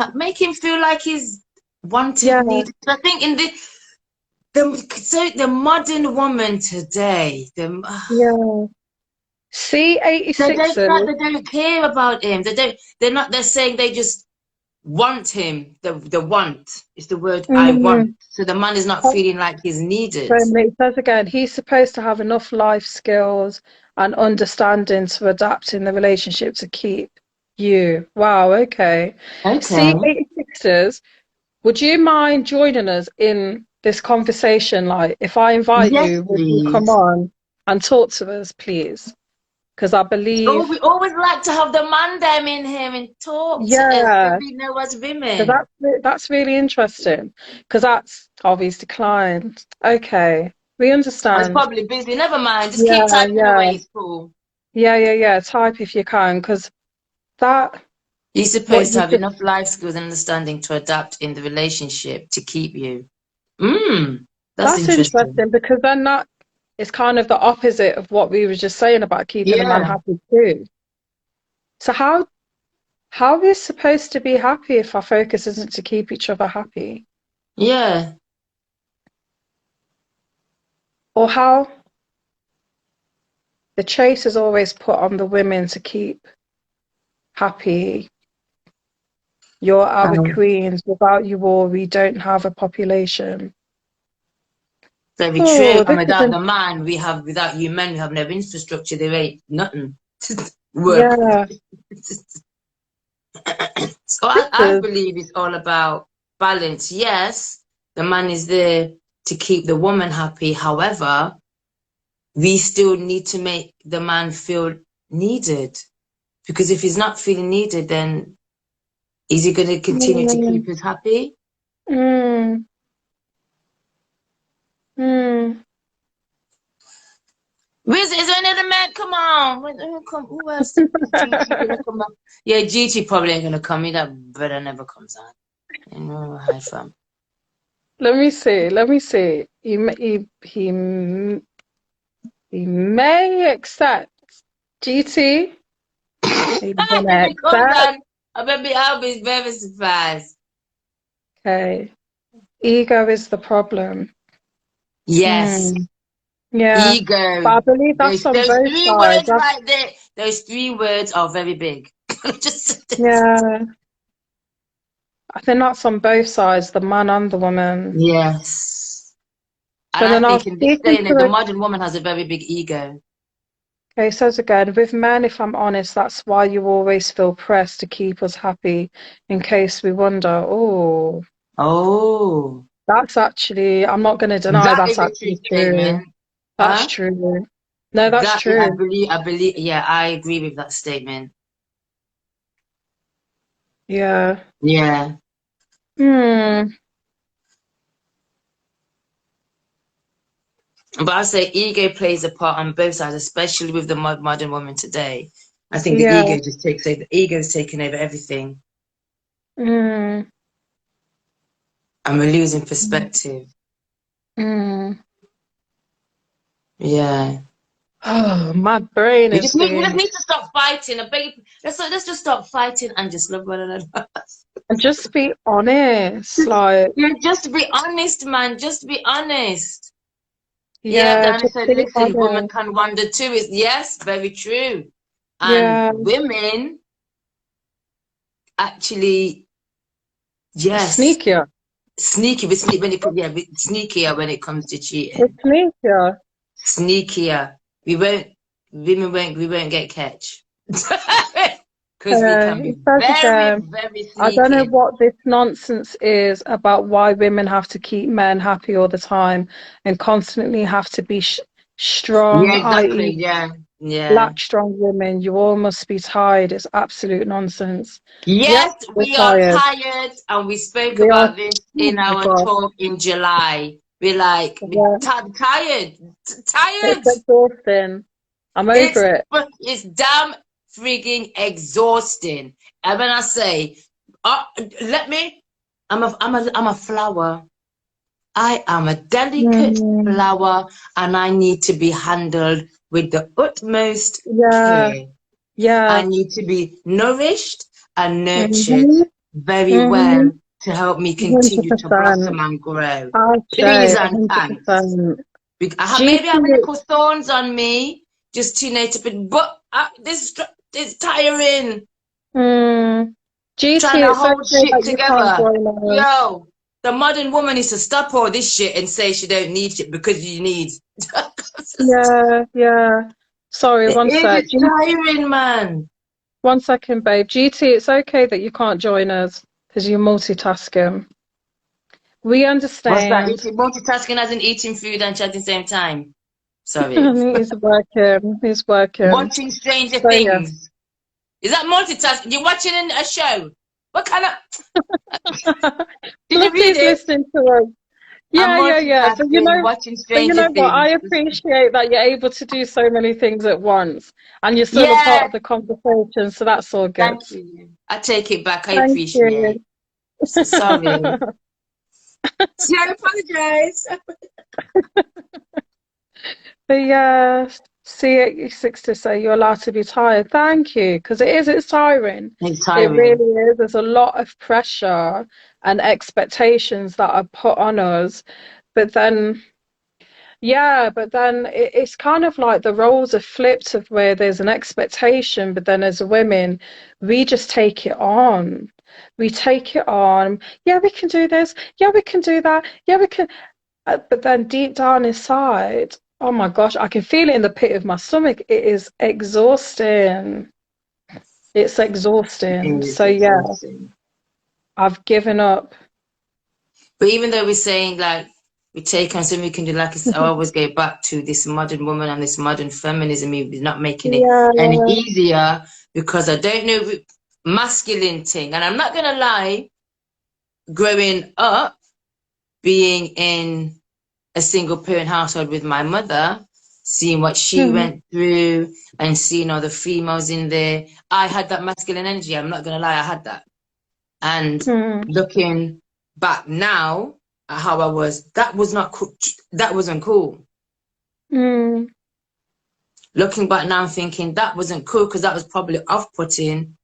feel like he's wanted, Yeah, needed. I think in the modern woman today, yeah. it's like C86ers. they don't care about him. They're saying they just want him. The want is the word I want. Mm. So the man is not feeling like he's needed. So it says again, he's supposed to have enough life skills and understanding to adapt in the relationship to keep you. Wow, okay. Okay. C86ers, would you mind joining us in this conversation? Like, if I invite Yes, you, would you come please. on and talk to us, please? Because I Oh, we believe, always like to have the man them in here and talk to us so yeah, we know as so women. that's really interesting because that's obviously declined. Okay, we I was understand. probably busy. Never mind. Just keep Yeah, typing yeah. away. It's cool. Yeah. Type if you can, because that, You're what supposed to you have just, enough life skills and understanding to adapt in the relationship to keep you. Mm, that's that's interesting. interesting because then that is kind of the opposite of what we were just saying about keeping a man Yeah, happy too. So how are we supposed to be happy if our focus isn't to keep each other happy? yeah. Or how the chase is always put on the women to keep happy. You're our Um, queens. Without you all, we don't have a population. Very true. Oh, And this without isn't, the man, without you men, we have no infrastructure. There ain't nothing to work. yeah, So this I is, believe it's all about balance. Yes, the man is there to keep the woman happy. However, we still need to make the man feel needed. Because if he's not feeling needed, then is he going to continue to mm, keep us happy? mm, mm. Is there another man? Come on. Who else? Is GT going to come back? Yeah, GT probably ain't going to come. That brother never comes on. You know, hi fam. Let me see. Let me see. He may accept GT. He's If gonna he comes accept. on, I'll be very surprised. Okay. Ego is the problem. Yes, Mm, yeah. But ego. I believe that's on Those both three sides. words right there. Those three words are very big. Just Yeah. I think that's on both sides, the man and the woman. yes. And But I then I was think in this day speaking and age, to the it. modern woman has a very big ego. Okay, says again, with men, if I'm honest, that's why you always feel pressed to keep us happy in case we wonder, oh, Oh, that's actually, I'm not going to deny that that's is a true actually true. statement. That's Huh? true. No, that's That is, true. yeah, I agree with that statement. Yeah. Yeah. Hmm. But I say ego plays a part on both sides, especially with the modern woman today. I think the Yeah. ego just takes over. The ego is taking over everything, Mm. and we're losing perspective. Mm. Yeah. Oh, my brain We is just need we just being. need to stop fighting. I beg you, let's just stop fighting and just love one another. And just be honest. Like, Yeah, just be honest, man. Just be honest. Yeah, yeah, Danny just said, be listen, woman honest. can wander too. Is yes, very true. And Yeah, women actually, yes, sneakier. sneaky. We sneak when it comes, yeah, sneakier when it comes to It's cheating. sneakier. Sneakier. We won't get catch. Because we can be It says very, again, very I don't know sneaky. what this nonsense is about why women have to keep men happy all the time and constantly have to be strong, Yeah, exactly. i.e., Yeah, yeah. black strong women. You all must be tired. It's absolute nonsense. Yep, Yes, we're we are tired. tired, and we spoke We are. about this Oh in my our God. talk in July. We're like, Yeah, tired, it's tired. exhausting. I'm It's over it. it's damn frigging exhausting. And when I say, uh, let me, I'm a flower. I am a delicate Mm, flower, and I need to be handled with the utmost yeah, care. I yeah. need to be nourished and nurtured Mm-hmm, very mm-hmm. well to help me continue to 100%. blossom and grow. I'd Please say and thanks. 100%. Maybe have a GP, little thorns on me, just to but this tiring. mm, GT, Trying to it's okay hold shit that you can't together. join us. Yo, the modern woman needs to stop all this shit and say she don't need shit because you need. Yeah, yeah. Sorry, It one is, sec. it's tiring, man. 1 second, babe. GT, it's okay that you can't join us because you're multitasking. We What's that? understand. Eating, multitasking as in eating food and chatting at the same time. Sorry. He's working. He's working. Watching Stranger So yeah. Things. Is that multitasking? You're watching a show. What kind of? Did you read Flufty's it? listening to us. I'm Yeah, yeah, yeah. multitasking, watching But you Stranger know what? I Things. appreciate that you're able to do so many things at once, and you're still a part Yeah, of the conversation. So that's all good. thank you. I take it back. I Thank appreciate. you. Sorry. See, I apologize. But yeah, C86 to say you're allowed to be tired. Thank you, because it is, it's tiring. It's It tiring. really is. There's a lot of pressure and expectations that are put on us. But then, yeah, but then it's kind of like the roles are flipped of where there's an expectation, but then as women, we just take it on. We take it on. Yeah, we can do this. Yeah, we can do that. Yeah, we can. But then deep down inside, oh my gosh, I can feel it in the pit of my stomach. It is exhausting. It's exhausting. It's So yeah, exhausting. I've given up. But even though we're saying like we take on something we can do, like I always go back to this modern woman and this modern feminism is not making it Yeah. any easier because I don't know masculine thing. And I'm not gonna lie, growing up, being in a single parent household with my mother, seeing what she Mhm. went through and seeing all the females in there, I had that masculine energy. I'm not gonna lie, I had that. And Mhm. looking back now at how I was, that was not cool. That wasn't cool. Mm. Looking back now, thinking that wasn't cool because that was probably off-putting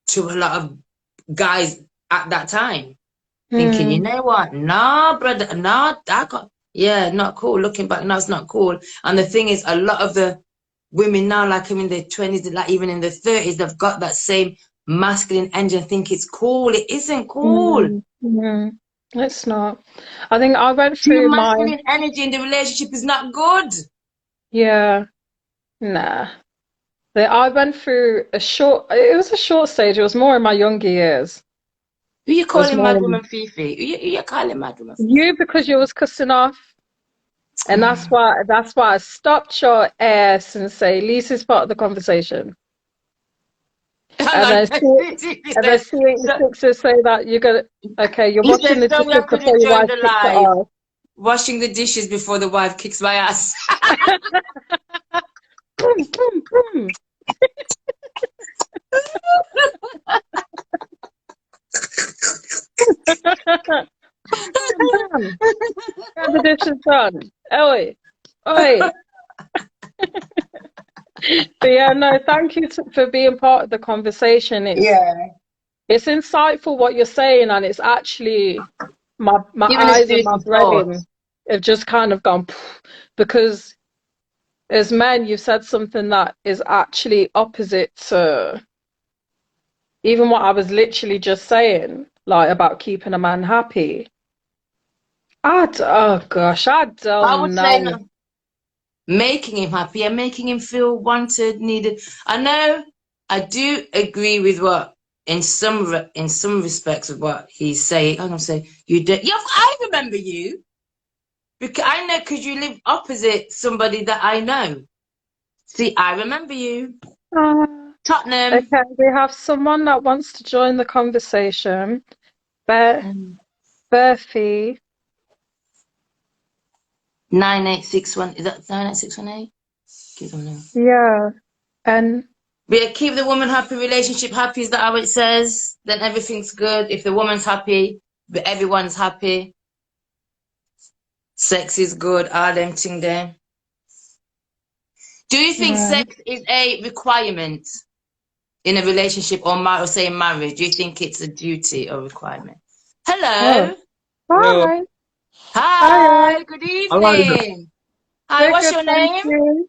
to a lot of guys at that time. Thinking, you Mm. know what? Nah, brother, nah, yeah, not cool. Looking back now, it's not cool. And the thing is, a lot of the women now, like in their 20s, like even in their 30s, they've got that same masculine energy and think it's cool. It isn't cool. Mm. Mm. It's not. I think I went Too through my, masculine energy in the relationship is not good. yeah, nah. I went through it was a short stage. It was more in my younger years. Who you It was calling more Mad in Woman Fifi? Who you calling Mad Woman Fifi? you because you was cussing off. And that's why I stopped your ass and say Lisa's part of the conversation. Hang And on. then see So, sixes say that you're gonna okay, you're he watching said, the sorry, I just before couldn't your join wife the kicks it live. off. washing the dishes before the wife kicks my ass. Boom, boom, boom. Bam, bam. Get the dishes done. Oi, oi. But yeah, no, thank you for being part of the conversation. Yeah. It's insightful what you're saying, and it's actually my Giving us eyes and food my for thought. brain have just kind of gone because as men, you've said something that is actually opposite to even what I was literally just saying, like about keeping a man happy. Oh gosh, I I don't would say know. no, making him happy and making him feel wanted, needed. I know I do agree with what in some respects of what he's saying. I'm gonna say you did. Yeah, I remember you because I know because you live opposite somebody that I know. See, I remember you, Uh, Tottenham. okay, we have someone that wants to join the conversation. Be 9861. Is that 98618? Keep them now. yeah, and Yeah, keep the woman happy, relationship happy. Is that how it says? Then everything's good. If the woman's happy, but everyone's happy. Sex is good. All them thing there. Do you think right. sex is a requirement in a relationship or say marriage? Do you think it's a duty or requirement? Oh, Hello. Hello, hi. Hi. Hi. Good how are you? evening. Hi. We're What's good, your thank name? you.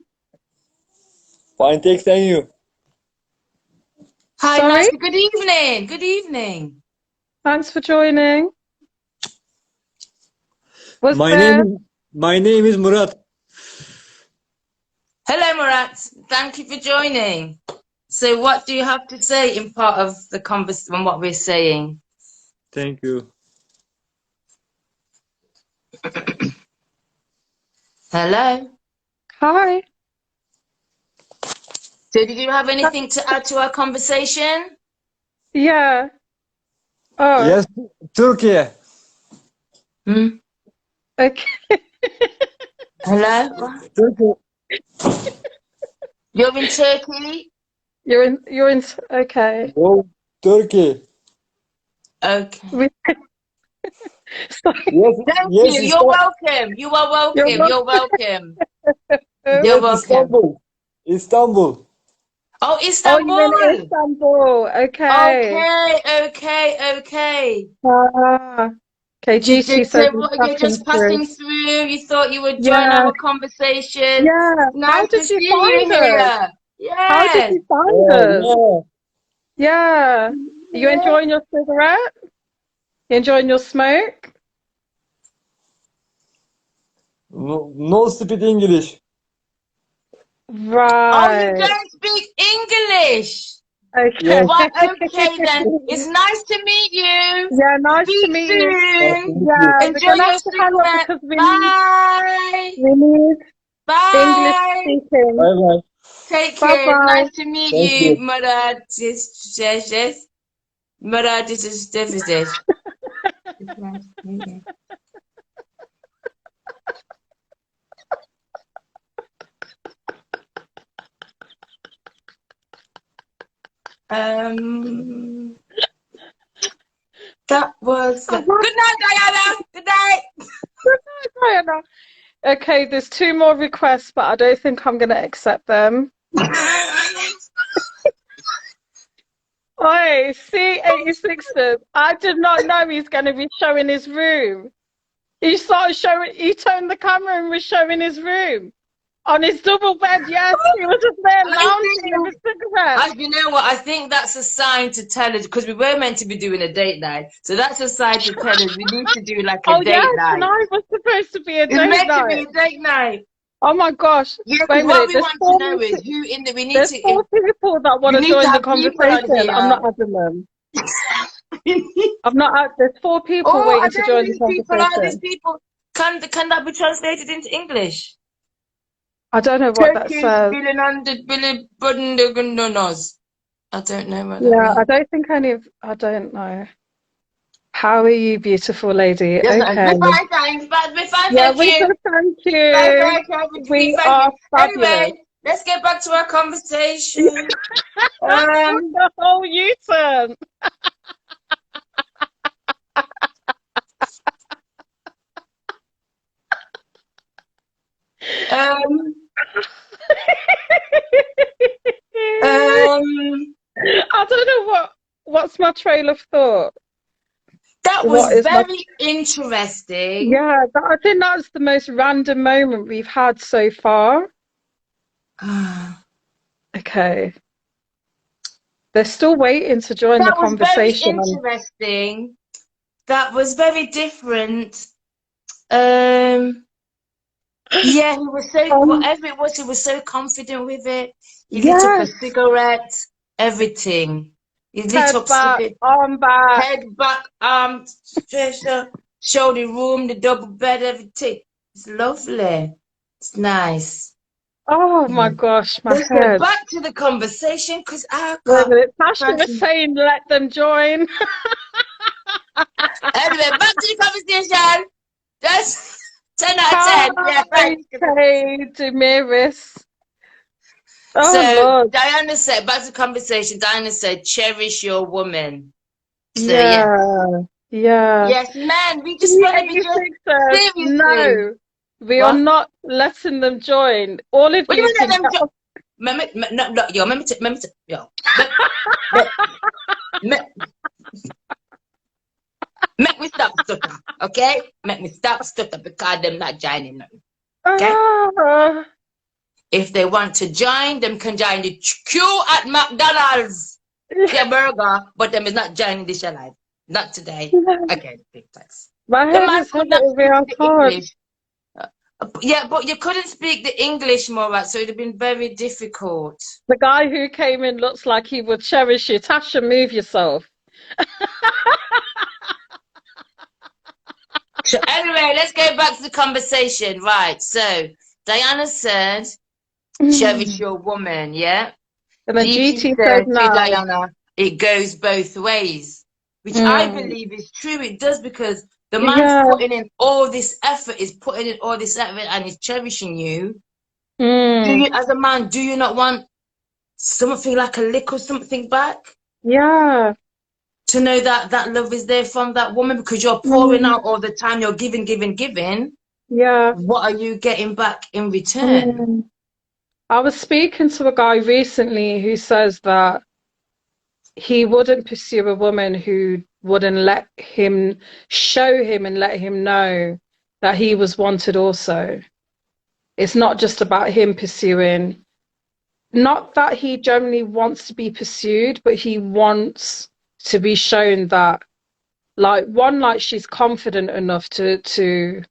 Fine, thanks, and you? Hi. Sorry, Good evening. Good evening. thanks for joining. Was My name there? is my name is Murat. Hello, Murat. Thank you for joining. So, what do you have to say in part of the conversation, what we're saying? Thank you. Hello. Hi. So, did you have anything to add to our conversation? Yeah. Oh, Yes, Turkey. Hmm? okay. Hello. What? Turkey. You're in Turkey. You're in. Okay. Oh, Turkey. Okay. We, sorry. Yes, Thank yes, you. You're welcome. You are You're welcome. You're welcome. welcome. You're yes, welcome. Istanbul. Istanbul. Oh, Oh, you're in Istanbul. Istanbul. Okay. Okay. Okay. Okay. Ah. Okay. GC says he's You're passing just through. passing through. You thought you would join Yeah. our conversation. Yeah. How Nice to did you see you find us? here. How did Yes. you find us? Oh, Yeah. Are you Yeah. enjoying your cigarette? You enjoying your smoke? yeah. No speak English. Oh, you Right. don't speak English. Okay. Yes. Well, okay then. It's nice to meet you. Yeah, nice to Speak meet you. Nice to soon. meet you. Yeah, we're Enjoy gonna your have to hang up cigarette. because Bye. we need English Bye. speaking. Bye bye. Take Bye care. bye. Nice to meet Thank you, you. Murad. Yes. Murad is this. It's nice to meet you. Um, that was good night, Diana. Good night. Diana. Okay, there's two more requests, but I don't think I'm gonna accept them. Oi, C86ers. I did not know he's gonna be showing his room. He turned the camera and was showing his room. On his double bed, yes, he was just there I lounging with think, a cigarette. you know what? I think that's a sign to tell us because we were meant to be doing a date night. So that's a sign to tell us we need to do like a Oh date yeah, night. tonight was supposed to be a It's date meant to be night. a date night. Oh my gosh. Yeah, Wait because a what minute. we want to know is who in the There's four people that want we to need to join the have people on conversation. I'm here. not adding them. I'm not there's four people Oh, I waiting to don't know join who the these people are. These conversation. people can that be translated into English? I don't know what that Turkish says. bilin under Billy Bundagundonos. I don't know what that Yeah, means. I don't think any of I don't know. How are you, beautiful lady? Yes, Okay. be fine, thanks. But be fine, Yeah, thank we you. said thank Bye, you. bye, We thank you. are fabulous. Anyway, let's get back to our conversation. The whole U-turn. Um, I don't know what's my trail of thought. that was What is my very interesting. Yeah, I think that's the most random moment we've had so far. That Okay. They're still waiting to join the was very conversation. interesting. That was very different. Um, yeah, he was so, whatever it was, he was so confident with it. He lit up a Yes, cigarette, everything. He lit head up back, cigarette, arm back. head back, arm, stretcher, show the room, the double bed, everything. It's lovely. It's nice. Oh my Yeah. gosh, my Let's get head. back to the conversation because I Wait a got minute. Tasha was fancy. saying let them join. Anyway, back to the conversation. That's 10 out of 10. Yeah, Hi, right. Kay Demiris. Oh So Lord. Diana said, back to the conversation, Diana said, cherish your woman. So yeah. Yeah. Yeah. Yes, man, we just want to be just 386 says, seriously. no, we are What? not letting them join. All of What do you you mean can let them get off. no, no, yo, yo. Me, me, make me stop stutter, okay? Make me stop stutter because them not joining nothing, okay? Ah, If they want to join, them can join the queue at McDonald's. Get a burger, but them is not joining this life. Not today. Okay, big thanks. my The head man is could not heavy speak on the hard. English. Yeah, but you couldn't speak the English more, right? So it'd have been very difficult. The guy who came in looks like he would cherish you. Tasha, move yourself. So anyway, let's go back to the conversation. Right. So Diana said, cherish And your woman, yeah? then GT GT says said to no. Diana, it goes both ways, which I Mm. believe is true. It does because the man's Yeah. putting in all this effort, is putting in all this effort and is cherishing you. Do Mm. you, as a man, do you not want something like a lick or something back? Yeah. To know that that love is there from that woman because you're pouring Mm. out all the time, you're giving, giving, giving. Yeah. What are you getting back in return? Mm. I was speaking to a guy recently who says that he wouldn't pursue a woman who wouldn't let him show him and let him know that he was wanted also. It's not just about him pursuing, not that he generally wants to be pursued, but he wants to be shown that like she's confident enough to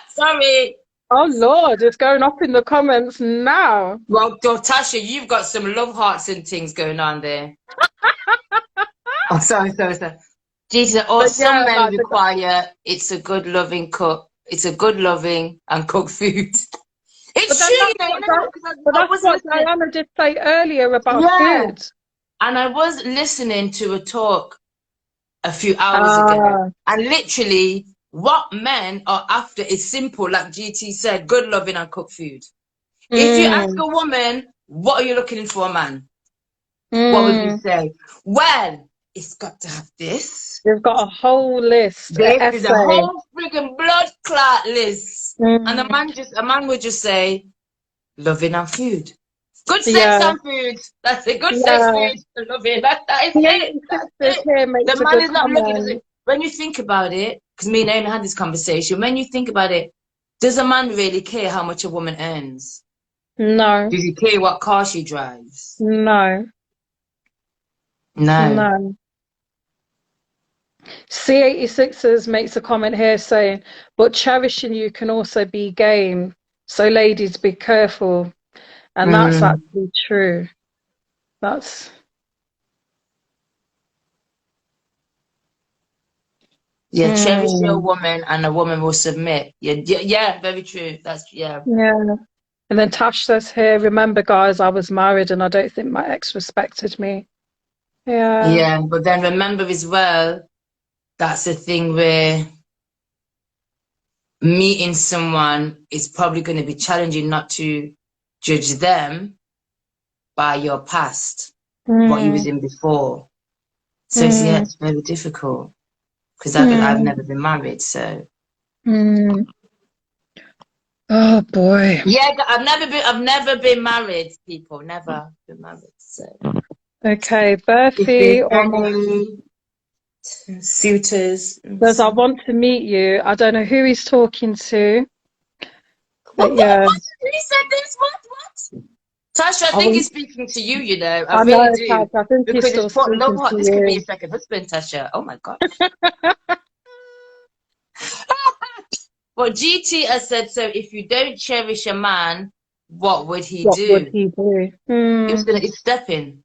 Sorry. oh Lord, it's going up in the comments now. Well, Tasha, you've got some love hearts and things going on there. Oh, sorry. Jesus, or But some yeah, men like the require it's a good loving cook. It's a good loving and cooked food. but It's then true, that's you what know, because but I that's was what listening. Diana did say earlier about Yeah. food. And I was listening to a talk a few hours ago. Ah, And literally, what men are after is simple, like GT said, good loving and cooked food. If you ask mm, a woman, what are you looking for a man? What would you mm. say? Well, it's got to have this. You've got a whole list, an This is a essay. whole freaking blood clot list. And Mm, a man would just say, loving and food. Good sex yeah, and food. That's it. Good sex, yeah. food, loving. That is The it. 86 That's is it. here The makes a man good is not looking. comment. When you think about it, because me and Naomi had this conversation, when you think about it, does a man really care how much a woman earns? No, Does he care what car she drives? no, No. no. C86ers makes a comment here saying, but cherishing you can also be game. So ladies, be careful. And that's Mm. actually true. That's Yeah, cherish your mm, woman and a woman will submit. Yeah, very true. That's, yeah. yeah. And then Tash says here, remember guys, I was married and I don't think my ex respected me. Yeah. Yeah, but then remember as well, that's the thing where meeting someone is probably going to be challenging not to judge them by your past, what you was Mm, in before. So yeah, mm, it's very difficult because I've mm, never been married, so mm. Oh boy. yeah, I've never been married, people, never been married. So Okay, if there's Bertie or any suitors, says I want to meet you. I don't know who he's talking to, what but yeah, what who said this? What? Tasha, I I think will, he's speaking to you, you know. I I really know, do. Taz, I think he's Because it's still put love speaking to heart. This could be you. your second husband, Tasha. Oh my gosh. Well, GT has said, so if you don't cherish a man, what would he What would do? he do? He's stepping.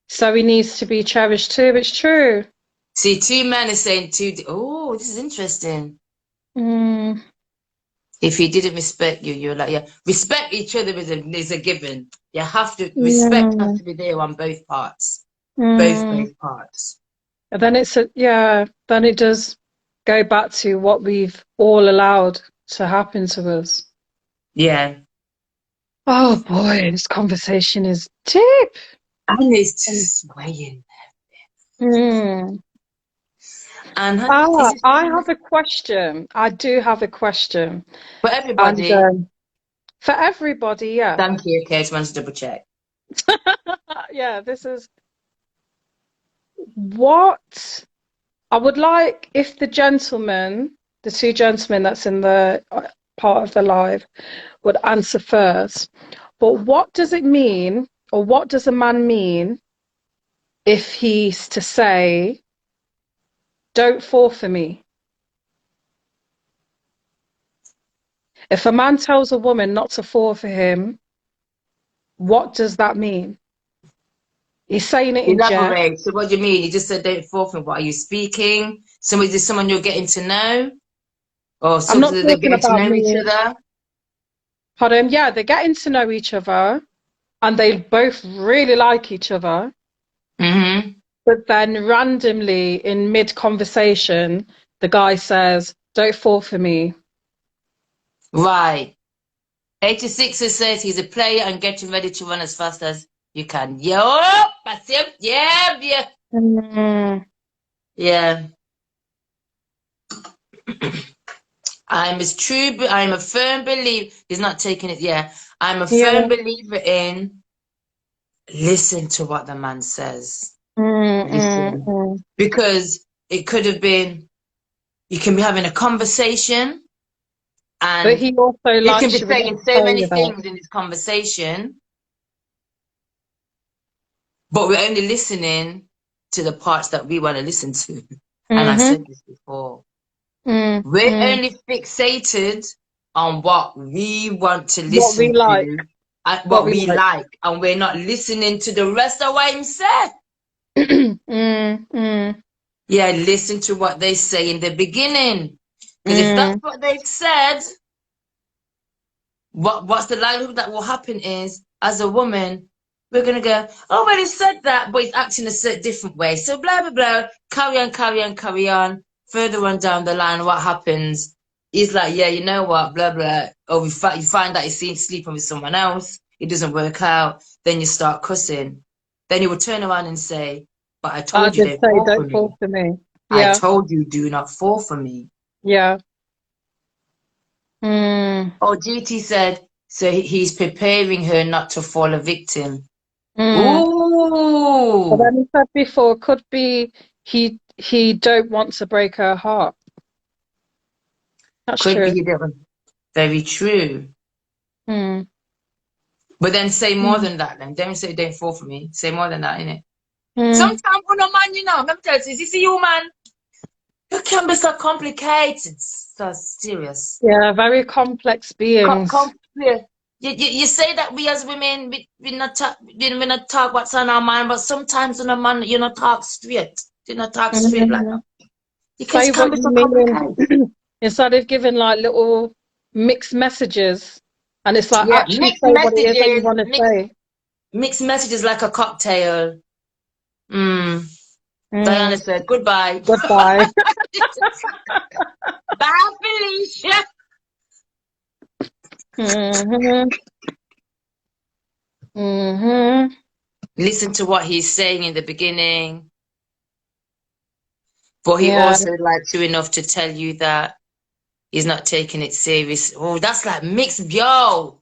So he needs to be cherished too. It's true. See, two men are saying two. Oh, this is interesting. Mm, If he didn't respect you, you're like, yeah, respect each other is a given. You have to, respect has mm, to be there on both parts. mm. Both parts. And then then it does go back to what we've all allowed to happen to us. Yeah. Oh boy, this conversation is deep. And it's just swaying. Mm. And is it I have a question. I do have a question. for And everybody? for everybody, yeah. Thank you. Okay, I just wanted to double check. Yeah, this is what I would like if the two gentlemen that's in the part of the live, would answer first. But what does it mean, or what does a man mean if he's to say, don't fall for me? If a man tells a woman not to fall for him, what does that mean? He's saying it in jest. Elaborate. So what do you mean? You just said don't fall for what are you speaking? Somebody, is someone you're getting to know? Or I'm not something that they're talking getting to about know each me. other? Pardon? Yeah, they're getting to know each other and they both really like each other. Mm-hmm. But then randomly in mid conversation, the guy says, don't fall for me. Right. 86 says he's a player and getting ready to run as fast as you can. Yo, that's him. Yeah, yeah. Mm, Yeah. I'm a firm believer. He's not taking it. Yeah. I'm a firm yeah. believer in listen to what the man says. Mm, mm, Listen. mm. Because it could have been, you can be having a conversation But and he also you can be likes you enough saying to so tell many you that. things in this conversation, but we're only listening to the parts that we want to listen to. And I Mm-hmm. said this before. Mm, We're mm. only fixated on what we want to What we listen like. to and What what we we like. like, and we're not listening to the rest of what him said. Mm, mm, Yeah, listen to what they say in the beginning. Because if that's mm. what they've said, what's the likelihood that will happen is, as a woman, we're gonna go, oh well, he said that, but he's acting a certain different way. So blah blah blah, carry on, carry on, carry on. Further on down the line, what happens? He's like, yeah, you know what, blah blah. Or you find that he's seen sleeping with someone else. It doesn't work out. Then you start cussing. Then he will turn around and say, but I I told you did don't say, fall for don't fall me. for me. I Yeah, told you do not fall for me. yeah. Mm, Oh, GT said, so he's preparing her not to fall a victim. mm. But Ooh, then he said before, could be he don't want to break her heart. That's could be true. he didn't. Very true. Mm, But then say more mm, than that then. Don't say don't fall for me. Say more than that, innit? mm. Sometimes when a man, let me tell you, this is you, man. You can be so complicated. So serious. Yeah, very complex beings. Yeah. You say that we as women, we not talk what's on our mind, but sometimes when a man, you not talk straight. You not talk straight like Mm. that. Because Say it can what be you so mean complicated. instead of giving like little mixed messages, and it's like Yeah, actually say what it is that you want to say. mixed messages like a cocktail. Diana Mm. said goodbye. Goodbye. Bye, Felicia. Mm-hmm. Mm-hmm. Listen to what he's saying in the beginning. But he Yeah. also likes you enough to tell you that he's not taking it serious. Oh, that's like mixed. Yo.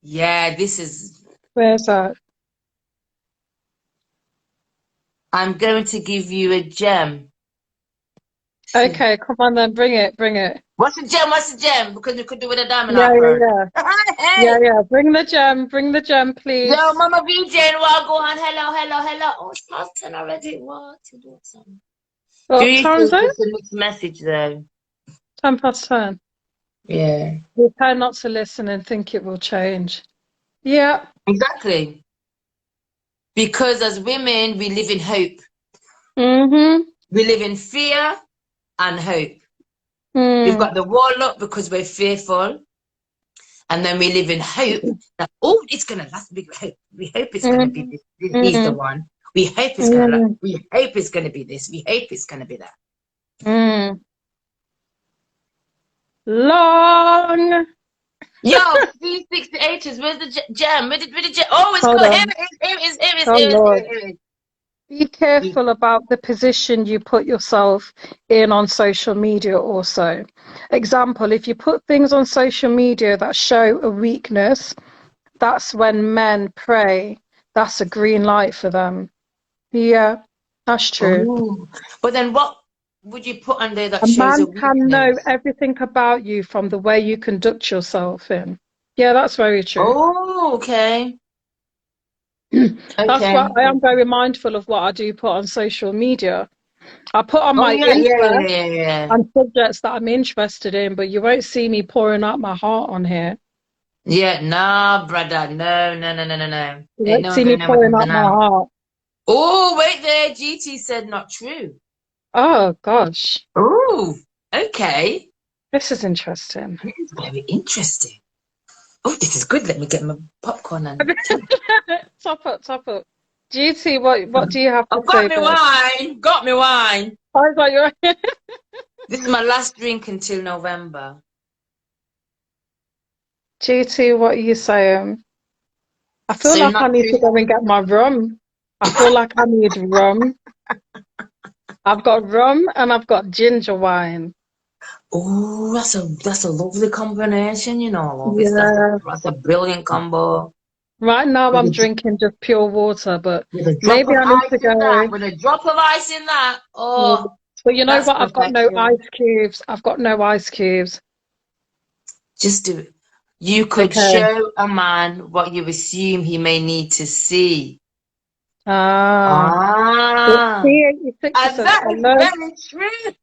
Yeah, this is. Where's that? I'm going to give you a gem. See. Okay, come on then, bring it, bring it. What's the gem? What's the gem? Because we could do with a diamond Yeah, heart yeah, first. yeah. Yeah, Hey. yeah. Bring the gem, Yo, please. Mama VJ and Wagwan. Hello, hello, hello. Oh, it's past 10 already. What? You do something. Do What you time is think it? it's a mixed message though? 10 past 10. Yeah. We try not to listen and think it will change. Yeah. Exactly. Because as women, we live in hope. Mm-hmm. We live in fear and hope. We've Mm. got the wall up because we're fearful. And then we live in hope that, oh, it's going to last. We hope it's going to be Mm. this. He's the Mm. one. We hope it's going to last. Mm. We hope it's going to be this. We hope it's going to be that. Mm. Long. Yo, C68s, where's the gem? Where the gem? Oh, it's Hold called. Here on. it is. Here it is. Here it is. Oh Here it is. Lord. Here it is. Be You- careful about the position you put yourself in on social media also. Example, if you put things on social media that show a weakness, that's when men pray. That's a green light for them. Yeah, that's true. Oh, but then what would you put on there that A shows a man can know weakness? everything about you from the way you conduct yourself in. Yeah, that's very true. Oh, okay. That's Okay. why I am very mindful of what I do put on social media. I put on Oh, my yeah, yeah, yeah, interest yeah, yeah. and subjects that I'm interested in, but you won't see me pouring out my heart on here. Yeah, nah, brother. No, no, no, no, no, no. You Ain't won't no one see gonna me know what pouring I'm out my gonna. heart. Oh, wait there. GT said not true. Oh gosh, Oh, okay. this is interesting. This is very interesting. Oh, this is good. Let me get my popcorn and tea. Top up, top up. GT, what do you have to I've got say, me babe? wine. Got me wine. Sounds like you're This is my last drink until November. GT, what are you saying? I feel So like I not need true. to go and get my rum. I feel like I need rum. I've got rum and I've got ginger wine. Oh, that's a lovely combination, you know. I love it. Yeah. That's a brilliant combo. Right now With I'm a, drinking just pure water, but with a drop maybe of I need ice to in that. go. With a drop of ice in that. Yeah. Oh, But you know that's what? I've got no perfection. ice cubes. I've got no ice cubes. Just do it. You could Okay. show a man what you assume he may need to see. Ah. But Ah, C86 and says, that is very true.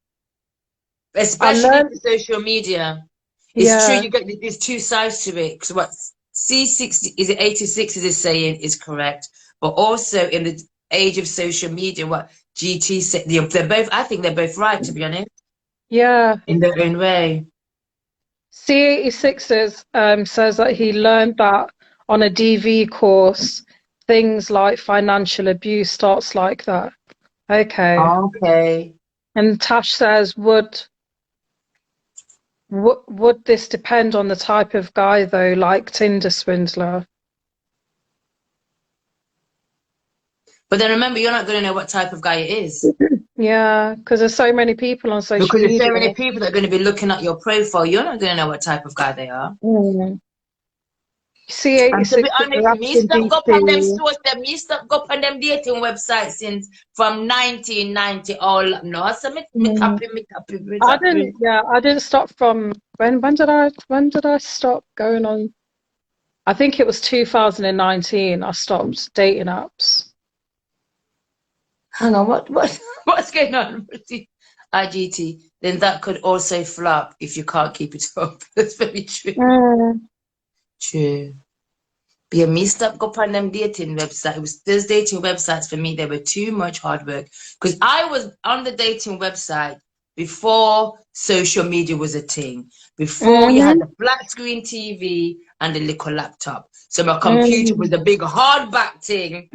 I Especially learned, for social media. It's true, yeah, you get there's two sides to it. Because what C60 is it 86 is saying is correct, but also in the age of social media, what GT said, they're both. I think they're both right, to be honest, yeah. in their own way. C86 says that he learned that on a DV course, things like financial abuse starts like that. Okay. Okay. And Tash says, would this depend on the type of guy though, like Tinder swindler? But then remember, you're not going to know what type of guy it is Yeah, because there's so many people on social because there's media. so many people that are going to be looking at your profile. You're not going to know what type of guy they are. Mm. And to C86 be are honest, me asking stop go on them DC. source, them me stop go on them dating websites since from 1990 all no. So me Mm. copy, me copy, me copy. I didn't stop from when did I stop going on? I think it was 2019 I stopped dating apps. Hang on, what's going on with the IGT? Then that could also flop if you can't keep it up. That's very true. Mm. True. But yeah, me stop go on them dating websites. It was those dating websites for me, they were too much hard work. Because I was on the dating website before social media was a thing. Before you had Mm-hmm. the flat screen TV and the little laptop. So my computer Mm. was a big hardback thing.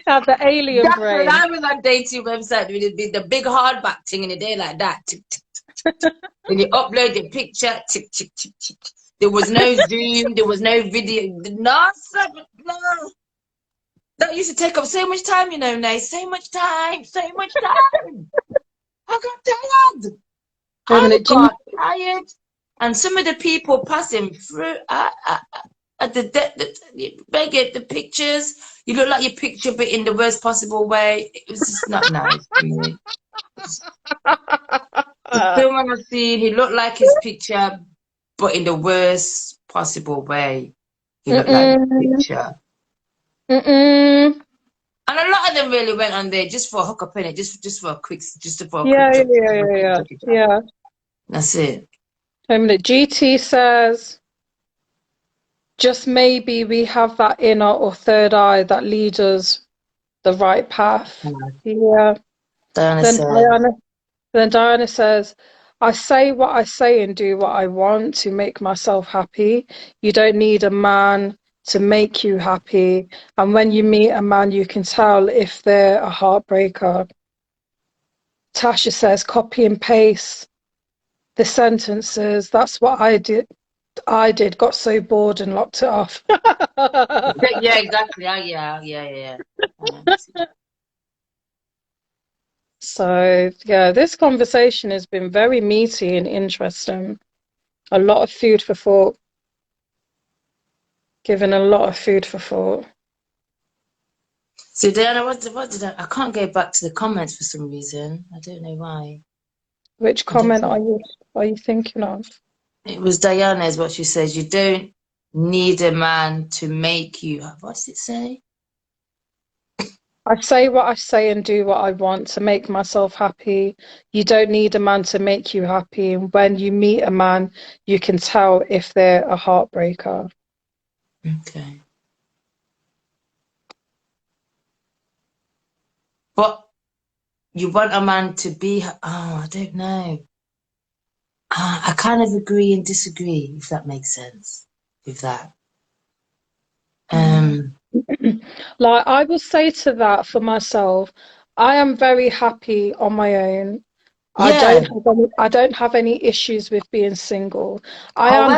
Had the alien That's when brain. I was on dating website with the big hardback thing in the day like that. Tick, tick, tick, tick. When you upload the picture, tick, tick, tick, tick. There was no Zoom, there was no video. No, no. That used to take up so much time, you know, Nay. So much time, so much time. I got tired. Wait a I minute, got tired. And some of the people passing through at the pictures, you look like your picture, but in the worst possible way. It was just not nice to me. The film I've seen, he looked like his picture, but in the worst possible way. He looked like the mm-mm, picture. mm-mm. And a lot of them really went on there just for a hook up in it, just for a quick, just for a quick Yeah, yeah, job. yeah, yeah, yeah. That's it. Wait a minute, GT says, just maybe we have that inner or third eye that leads us the right path. Yeah. Diana Then said, Diana says, I say what I say and do what I want to make myself happy. You don't need a man to make you happy. And when you meet a man, you can tell if they're a heartbreaker. Tasha says, copy and paste the sentences. That's what I did. Got so bored and locked it off. yeah, exactly. Yeah. So, yeah, this conversation has been very meaty and interesting. A lot of food for thought. Given a lot of food for thought. So Diana, what did I can't go back to the comments for some reason. I don't know why. Which I don't comment know. are you thinking of? It was Diana's what she says. You don't need a man to make you. What does it say? I say what I say and do what I want to make myself happy. You don't need a man to make you happy. And when you meet a man, you can tell if they're a heartbreaker. Okay. But you want a man to be. Oh, I don't know. I kind of agree and disagree, if that makes sense. With that. Like I will say to that for myself, I am very happy on my own. Yeah. I don't have any issues with being single. However,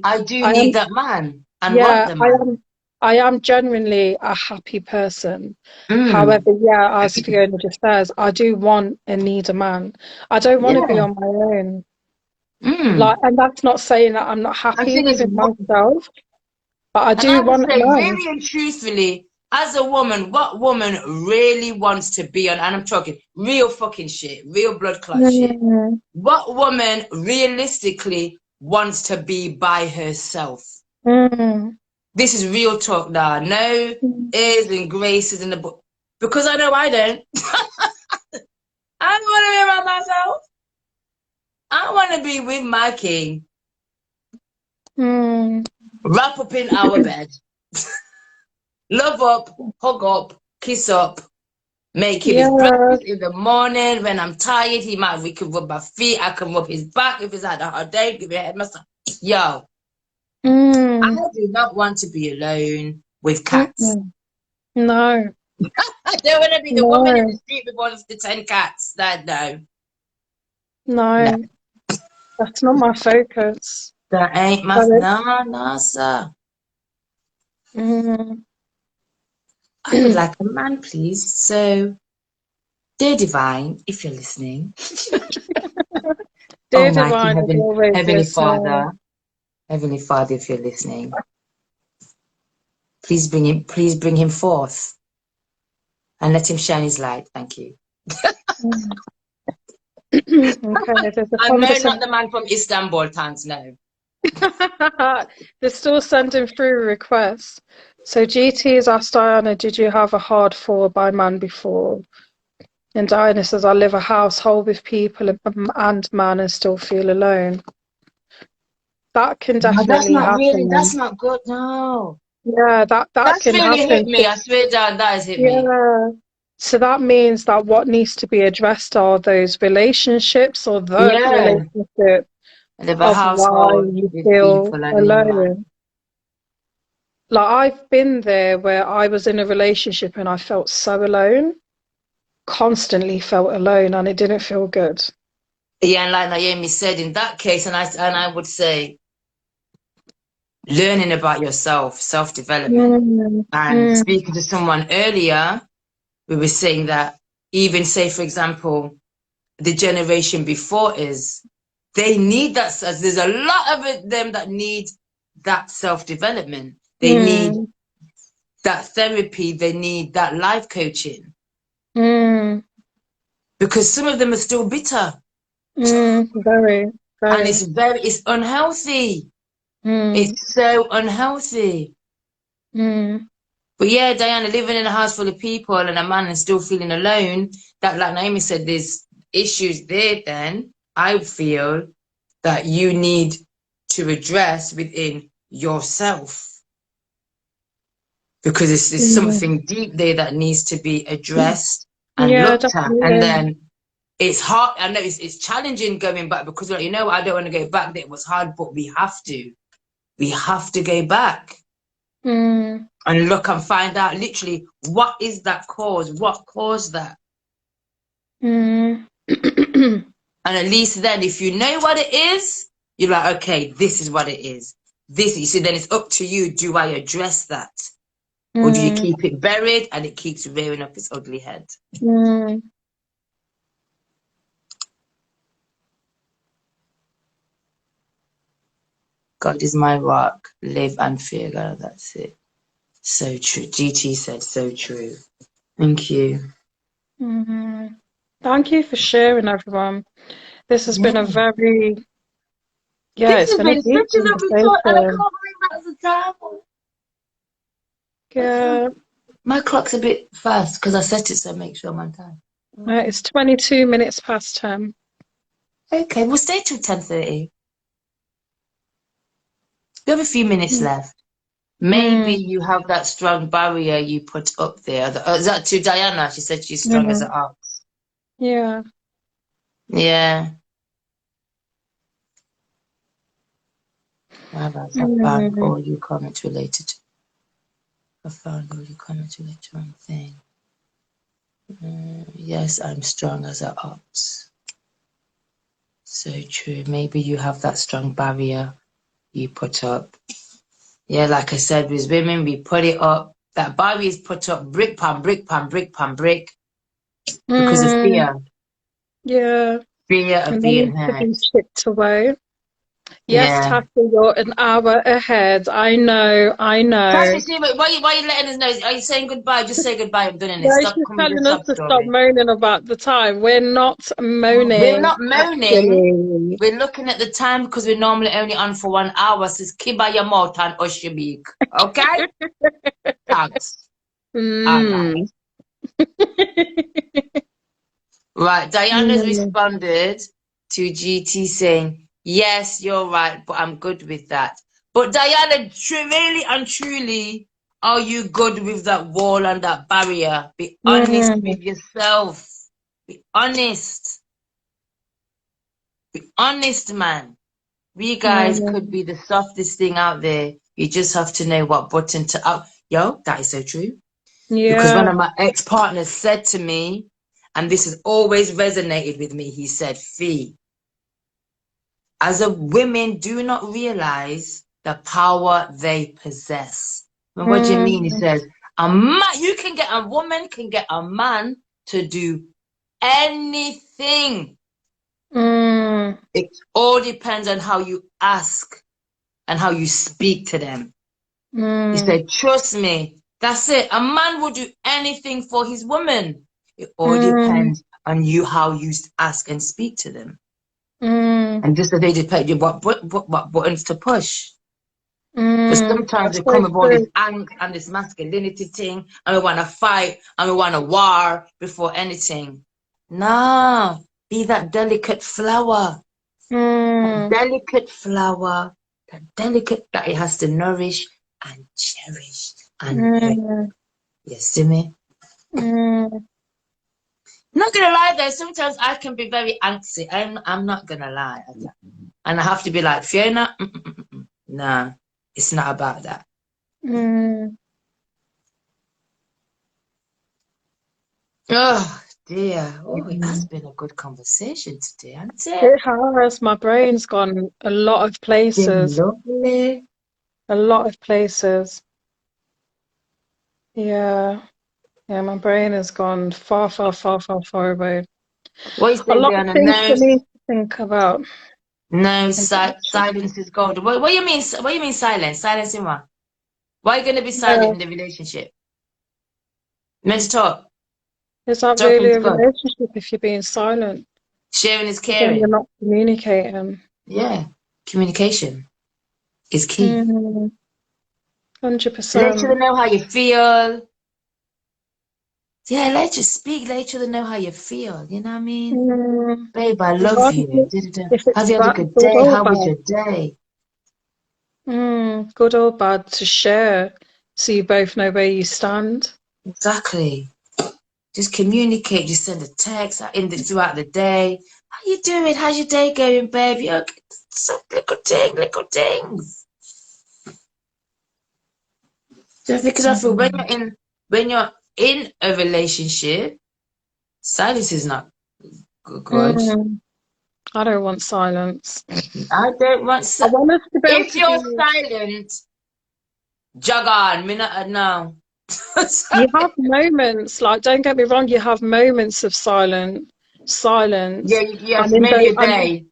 I do I am need that man and want yeah, the man. I am genuinely a happy person. Mm. However, yeah, as Fiona just says, I do want and need a man. I don't want to be Yeah. on my own. Mm. Like, and that's not saying that I'm not I happy think it's within myself, but I and do I would want a say man. really and truthfully, as a woman, what woman really wants to be on, and I'm talking real fucking shit, real blood clot shit. Mm, What woman realistically wants to be by herself? mm, This is real talk now. No mm, airs and graces in the book. Because I know I don't. I don't want to be by myself. I want to be with my king, mm. wrap up in our bed, love up, hug up, kiss up, make him his Yeah. breakfast in the morning. When I'm tired, we can rub my feet. I can rub his back if he's had a hard day. Give me a head massage. Yo, I Mm, do not want to be alone with cats. mm-mm. No, I don't want to be the woman in the no, street with all of the 10 cats. That no, no, no. That's not my focus. that ain't my But no, sir. mm, I would like a man, please. So, dear divine, if you're listening, dear Almighty divine is Heaven, always Heavenly listening. Father, Heavenly Father, if you're listening, please bring him forth and let him shine his light. Thank you. Mm. Okay, there's a And no, not conversation. the man from Istanbul, thanks, no. They're still sending through requests. So GT has asked Diana, did you have a hard fall by man before? And Diana says, I live a household with people and man and still feel alone. That can No, definitely that's happen. not good, no. Yeah, that That's can really hit happen. me. I swear down, that has hit me. Yeah. So that means that what needs to be addressed are those relationships or the Yeah. relationship I live a of why household you with feel people and in man. alone. like I've been there where I was in a relationship and I felt so alone, constantly felt alone, and it didn't feel good. Yeah, and like Naomi said, in that case, and I would say learning about yourself, self-development. Mm, And mm, speaking to someone earlier, we were saying that even say, for example, the generation before is, they need that. There's a lot of them that need that self-development. They need mm, that therapy. They need that life coaching mm, because some of them are still bitter very, and very. it's unhealthy. Mm, It's so unhealthy. mm, But yeah, Diana, living in a house full of people and a man and still feeling alone, that like Naomi said, there's issues there then I feel that you need to address within yourself. Because there's mm. something deep there that needs to be addressed and Yeah, looked at. And definitely. then it's hard. I know it's challenging going back because, like, I don't want to go back. It was hard, but we have to. We have to go back Mm, and look and find out literally what is that cause? What caused that? mm. And at least then, if you know what it is, you're like, okay, this is what it is. This, you see, then it's up to you. Do I address that? Or do you Mm, keep it buried and it keeps rearing up its ugly head? mm. God is my rock, live and fear God. That's it. So true. GT said so true. Thank you. Mhm. Thank you for sharing, everyone. This has been a Yeah. very, yeah, This it's has been a been deep such a lovely talk and I can't conversation. believe that's the time. Yeah, My clock's a bit fast because I set it so make sure I'm on time. it's 22 minutes past 10. Okay, we'll stay till 10:30. We have a few minutes Mm, left. Maybe mm, you have that strong barrier you put up there. Is that to Diana? She said she's strong as an mm. ox. Yeah. Yeah. How about I found Mm, all your comments related to I found all your comments related to one thing. Yes, I'm strong as an ox. So true. Maybe you have that strong barrier you put up. Yeah, like I said, with women, we put it up. That barrier is put up brick pan, brick pan, brick pan, brick because of mm. fear. Yeah. Fear of And they being need to hurt. be chipped away. Yes, Yeah. Tasha, you're an hour ahead. I know, I Tasha, know. see, why are you letting us know? Are you saying goodbye? Just say goodbye. I'm done in it. No, Stop she's coming with a telling us sob to stop story. moaning about the time. We're not We're moaning, not moaning. actually. We're looking at the time because we're normally only on for 1 hour. Says kiba your mouth and ushibik. Okay? Thanks. All right. Mm. Right. Diana's Mm. responded to GT saying, yes, you're right, but I'm good with that. But Diana, really and truly, are you good with that wall and that barrier? Be honest Mm. with yourself. Be honest. Be honest, man. We guys could Mm. be the softest thing out there. You just have to know what button to up. Yo, that is so true. Because one Yeah. of my ex-partners said to me, and this has always resonated with me, he said, Fee, as a women do not realize the power they possess. And what do you mean? He Mm. says, a woman can get a man to do anything. Mm. It all depends on how you ask and how you speak to them. He Mm. said, trust me, that's it. A man will do anything for his woman. It all Mm. depends on you, how you ask and speak to them. Mm. And just so they depend on what buttons to push. But Mm. sometimes That's we so come with all this true. angst and this masculinity thing, and we want to fight and we want to war before anything. No, be that delicate flower. That Mm. delicate flower, that delicate that it has to nourish and cherish and nurture. Mm. You see me? Mm. Not gonna lie though, sometimes I can be very antsy. I'm not gonna lie. And I have to be like, Fiona, nah, it's not about that. Mm. Oh dear. Oh, it has been a good conversation today, hasn't it? It has. My brain's gone a lot of Been places. lovely. A lot of places. Yeah. Yeah, my brain has gone far, far, far, far, far away. What you A say lot there of on a things for no? me to think about. No, And to silence is gold. What you mean? What you mean silence? Silence in what? Why are you going to be silent yeah. in the relationship? Meant to talk. Is that Talking really is a good. relationship if you're being silent? Sharing is Because then you're caring. not communicating. Yeah. Communication is key. Mm, Let each other 100%. know how you feel. Yeah, let you speak. Let each other know how you feel. You know what I mean? Mm, Babe, I love you. regardless Da-da-da. if it's Have you had a bad, good good day? or How was bad. your day? Good or bad to share so you both know where you stand. Exactly. Just communicate. Just send a text throughout the day. How you doing? How's your day going, babe? You okay? Some little things. Just because I feel Mm, when you're in a relationship, silence is not good. mm, I don't want silence. I don't want. I want us to be able If to you're be. silent, jog on. Me not now. You have moments, like don't get me wrong, you have moments of Yeah, silence, yes, and in maybe those, a day.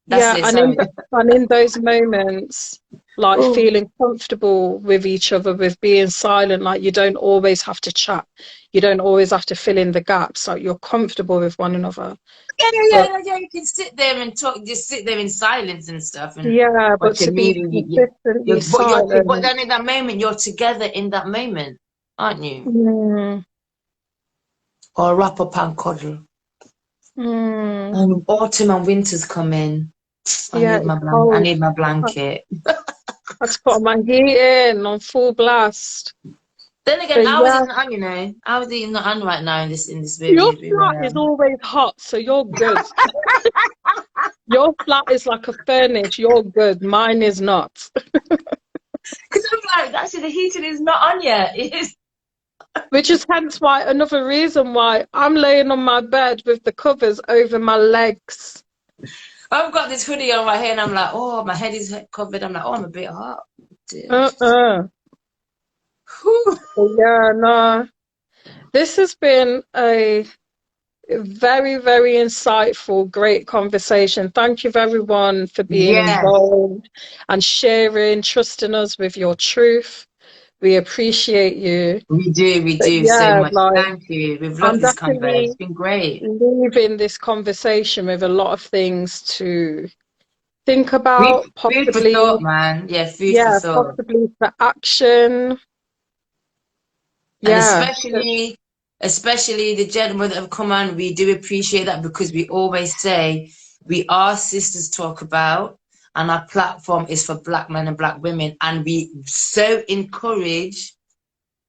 That's yeah, it. Sorry. and in those moments, like Oh, feeling comfortable with each other, with being silent, like you don't always have to chat, you don't always have to fill in the gaps, like you're comfortable with one another. But yeah. You can sit there and talk. Just sit there in silence and stuff, and yeah, but watch a to be movie. consistently But silent, then in that moment, you're together in that moment, aren't you? mm, Or wrap up and cuddle. mm, And autumn and winter's coming. yeah, it's I cold. need my I blanket. had to put my heat in on full blast. Then again, But ours yeah, isn't on, you know. Ours is not on right now in this your very flat is always hot, so you're good. Your flat is like a furnace, you're good. Mine is not. because I'm like, actually the heating is not on yet. It is. Which is hence why another reason why I'm laying on my bed with the covers over my legs. I've got this hoodie on my head and I'm like, oh, my head is covered. I'm like, oh, I'm a bit hot. Dear. Uh-uh. Whew. But yeah, no. This has been a very, very insightful, great conversation. Thank you, everyone, for being Yes, involved and sharing, trusting us with your truth. We appreciate you. we But do so yeah, much. like Thank you. We've I'm loved this convo. It's definitely been great. leaving this conversation with a lot of things to think Food, about, food for possibly, thought, man. Yeah, food for yeah, thought. possibly for action. And Yeah. especially the gentlemen that have come on, we do appreciate that because we always say we are sisters talk about, and our platform is for black men and black women. And we so encourage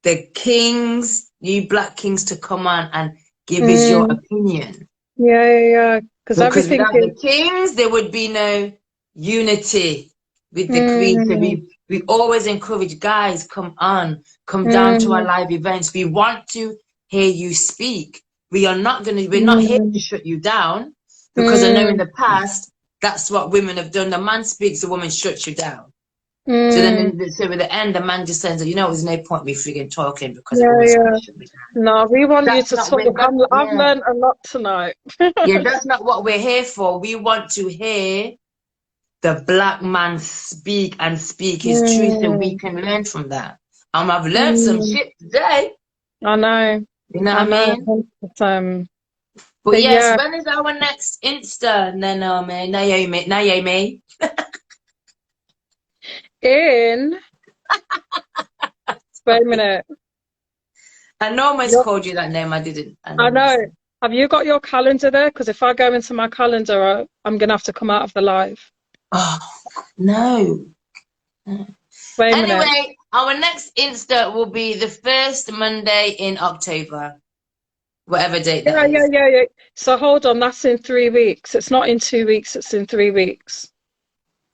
the kings, you black kings, to come on and give us your Mm, opinion. yeah, yeah, yeah. Because Because everything without is, the kings, there would be no unity with the queen. So mm, we always encourage guys, come on, come down to our mm, live events. We want to hear you speak. We're not here to mm, shut you down because I know in mm, the past, that's what women have done. The man speaks, the woman shuts you down. So then, mm. so at the end, the man just says, you know, there's no point me frigging talking because a Yeah, woman's going to yeah. shut me down. No, we want you That's to not talk. when, that's, I've yeah. learned a lot tonight. Yeah, that's not what we're here for. We want to hear the black man speak and speak his truth so we Mm, can learn from that. I've learned some mm. shit today. I know, You know what I I know, mean? 100%. But But yes, yeah, when is our next Insta? No, no, man. Naomi. in, wait a minute. I know almost You're, called you that name. I didn't. I I know know. almost. Have you got your calendar there? Because if I go into my calendar, I'm going to have to come out of the live. Oh, no. Wait a minute. Anyway, our next Insta will be the first Monday in October, whatever date that Yeah, yeah, is. yeah, yeah. So hold on, that's in 3 weeks. It's not in 2 weeks, it's in 3 weeks.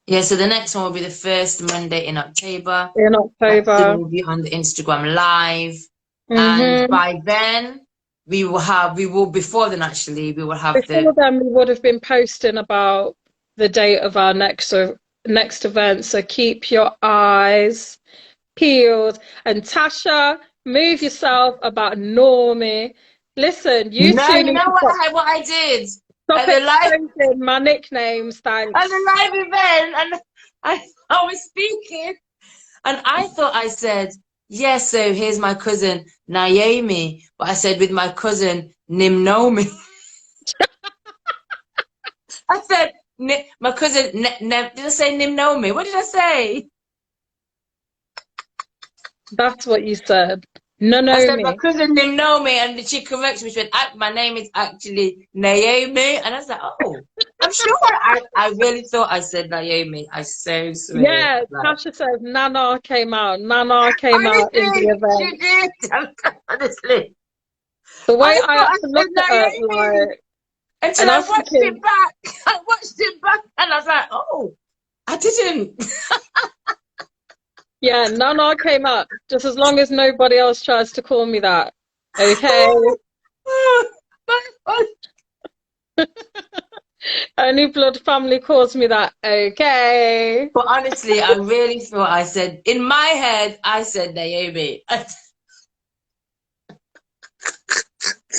Yeah, so the next one will be the first Monday in October. in That's when October. we'll be on the Instagram live. And Hmm. by then, before then actually, we will have the, Before then, we would have been posting about the date of our next event. So keep your eyes peeled. And Tasha, move yourself about Normie. Listen, you no, two you need know to what I did stop at the live, exposing my nicknames. at the Thanks. live event, and I was speaking, and I thought I said, yes, so here's my cousin Naomi, but I said with my cousin Nimnomi. I said, my cousin, did I say Nimnomi? What did I say? That's what you said. No, I no, said, my me. cousin Nimnomi, and she corrects me. She went, my name is actually Naomi. And I was like, oh, I'm sure I really thought I said Naomi. I so swear. Yeah, Like, Tasha says Nana came out. Nana came out in the honestly, she event. did. Honestly, The way I I thought had I to said look at her, Naomi until and I I was watched it thinking, back. I watched it back, and I was like, oh, I didn't. yeah, Nana came out. Just as long as nobody else tries to call me that. Okay. My Only blood family calls me that. Okay. But honestly, I really thought I said, in my head, I said Naomi.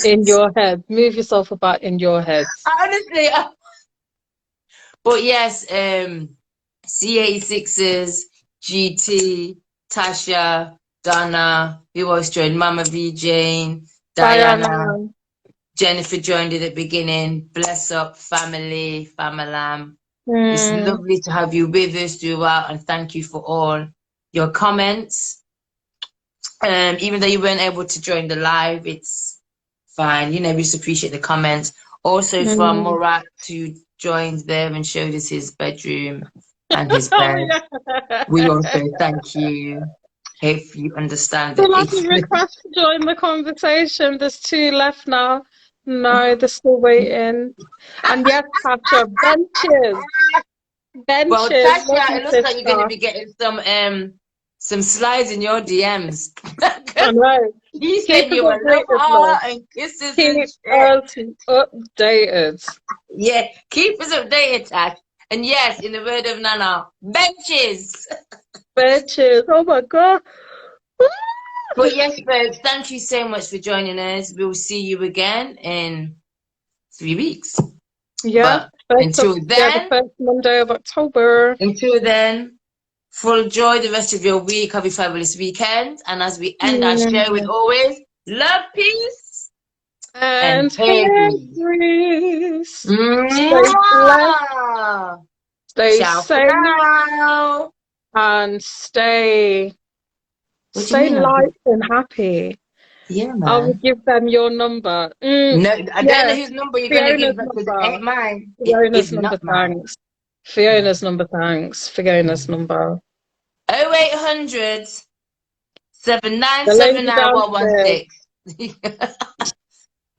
In your head. Move yourself about in your heads. Honestly, but yes, C86s, GT, Tasha, Donna, who else joined? Mama V, Jane, Diana, Diana. Jennifer joined at the beginning. Bless up, family, famalam. It's Hmm. lovely to have you with us throughout, and thank you for all your comments. Even though you weren't able to join the live, it's fine. You know, we just appreciate the comments. Also from Hmm. Murat, who joined there and showed us his bedroom and his Oh, bed. We yeah. also thank you. Hope you understand that Still it's haven't request to join the conversation. There's two left now. No, they're still waiting. And yes, Tasha, benches. well, Benches. Love Tasha, you, it looks like you're gonna sister. be getting some slides in your DMs. I know. He Keep sent us you a love updated, love. heart and kisses and Keep shit. us updated. Yeah, keep us updated, Tash. And yes, in the word of Nana, benches. Benches. Oh my God. But yes, folks, thank you so much for joining us. We'll see you again in 3 weeks. Yeah. But until Yeah, the then, first Monday of October. until then, full joy the rest of your week. Have a fabulous weekend. And as we end our show with Mm. always, love, peace, and And hair hair grease. grease. Stay blessed, Mwah! stay Ciao for safe, now. and stay What do you stay mean? light and happy. Yeah, I will man. give them your number. No, I don't know Yeah, whose number you're gonna give Fiona's back because it number. ain't mine. It Fiona's is number, not mine. thanks. Fiona's number, thanks. Fiona's number. 0800 seven nine The seven lady nine one one downstairs. six.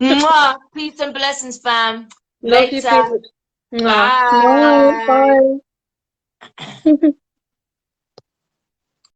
Mwah. Peace and blessings, fam. Love you, Later. people. Mwah. Bye. Bye. Bye.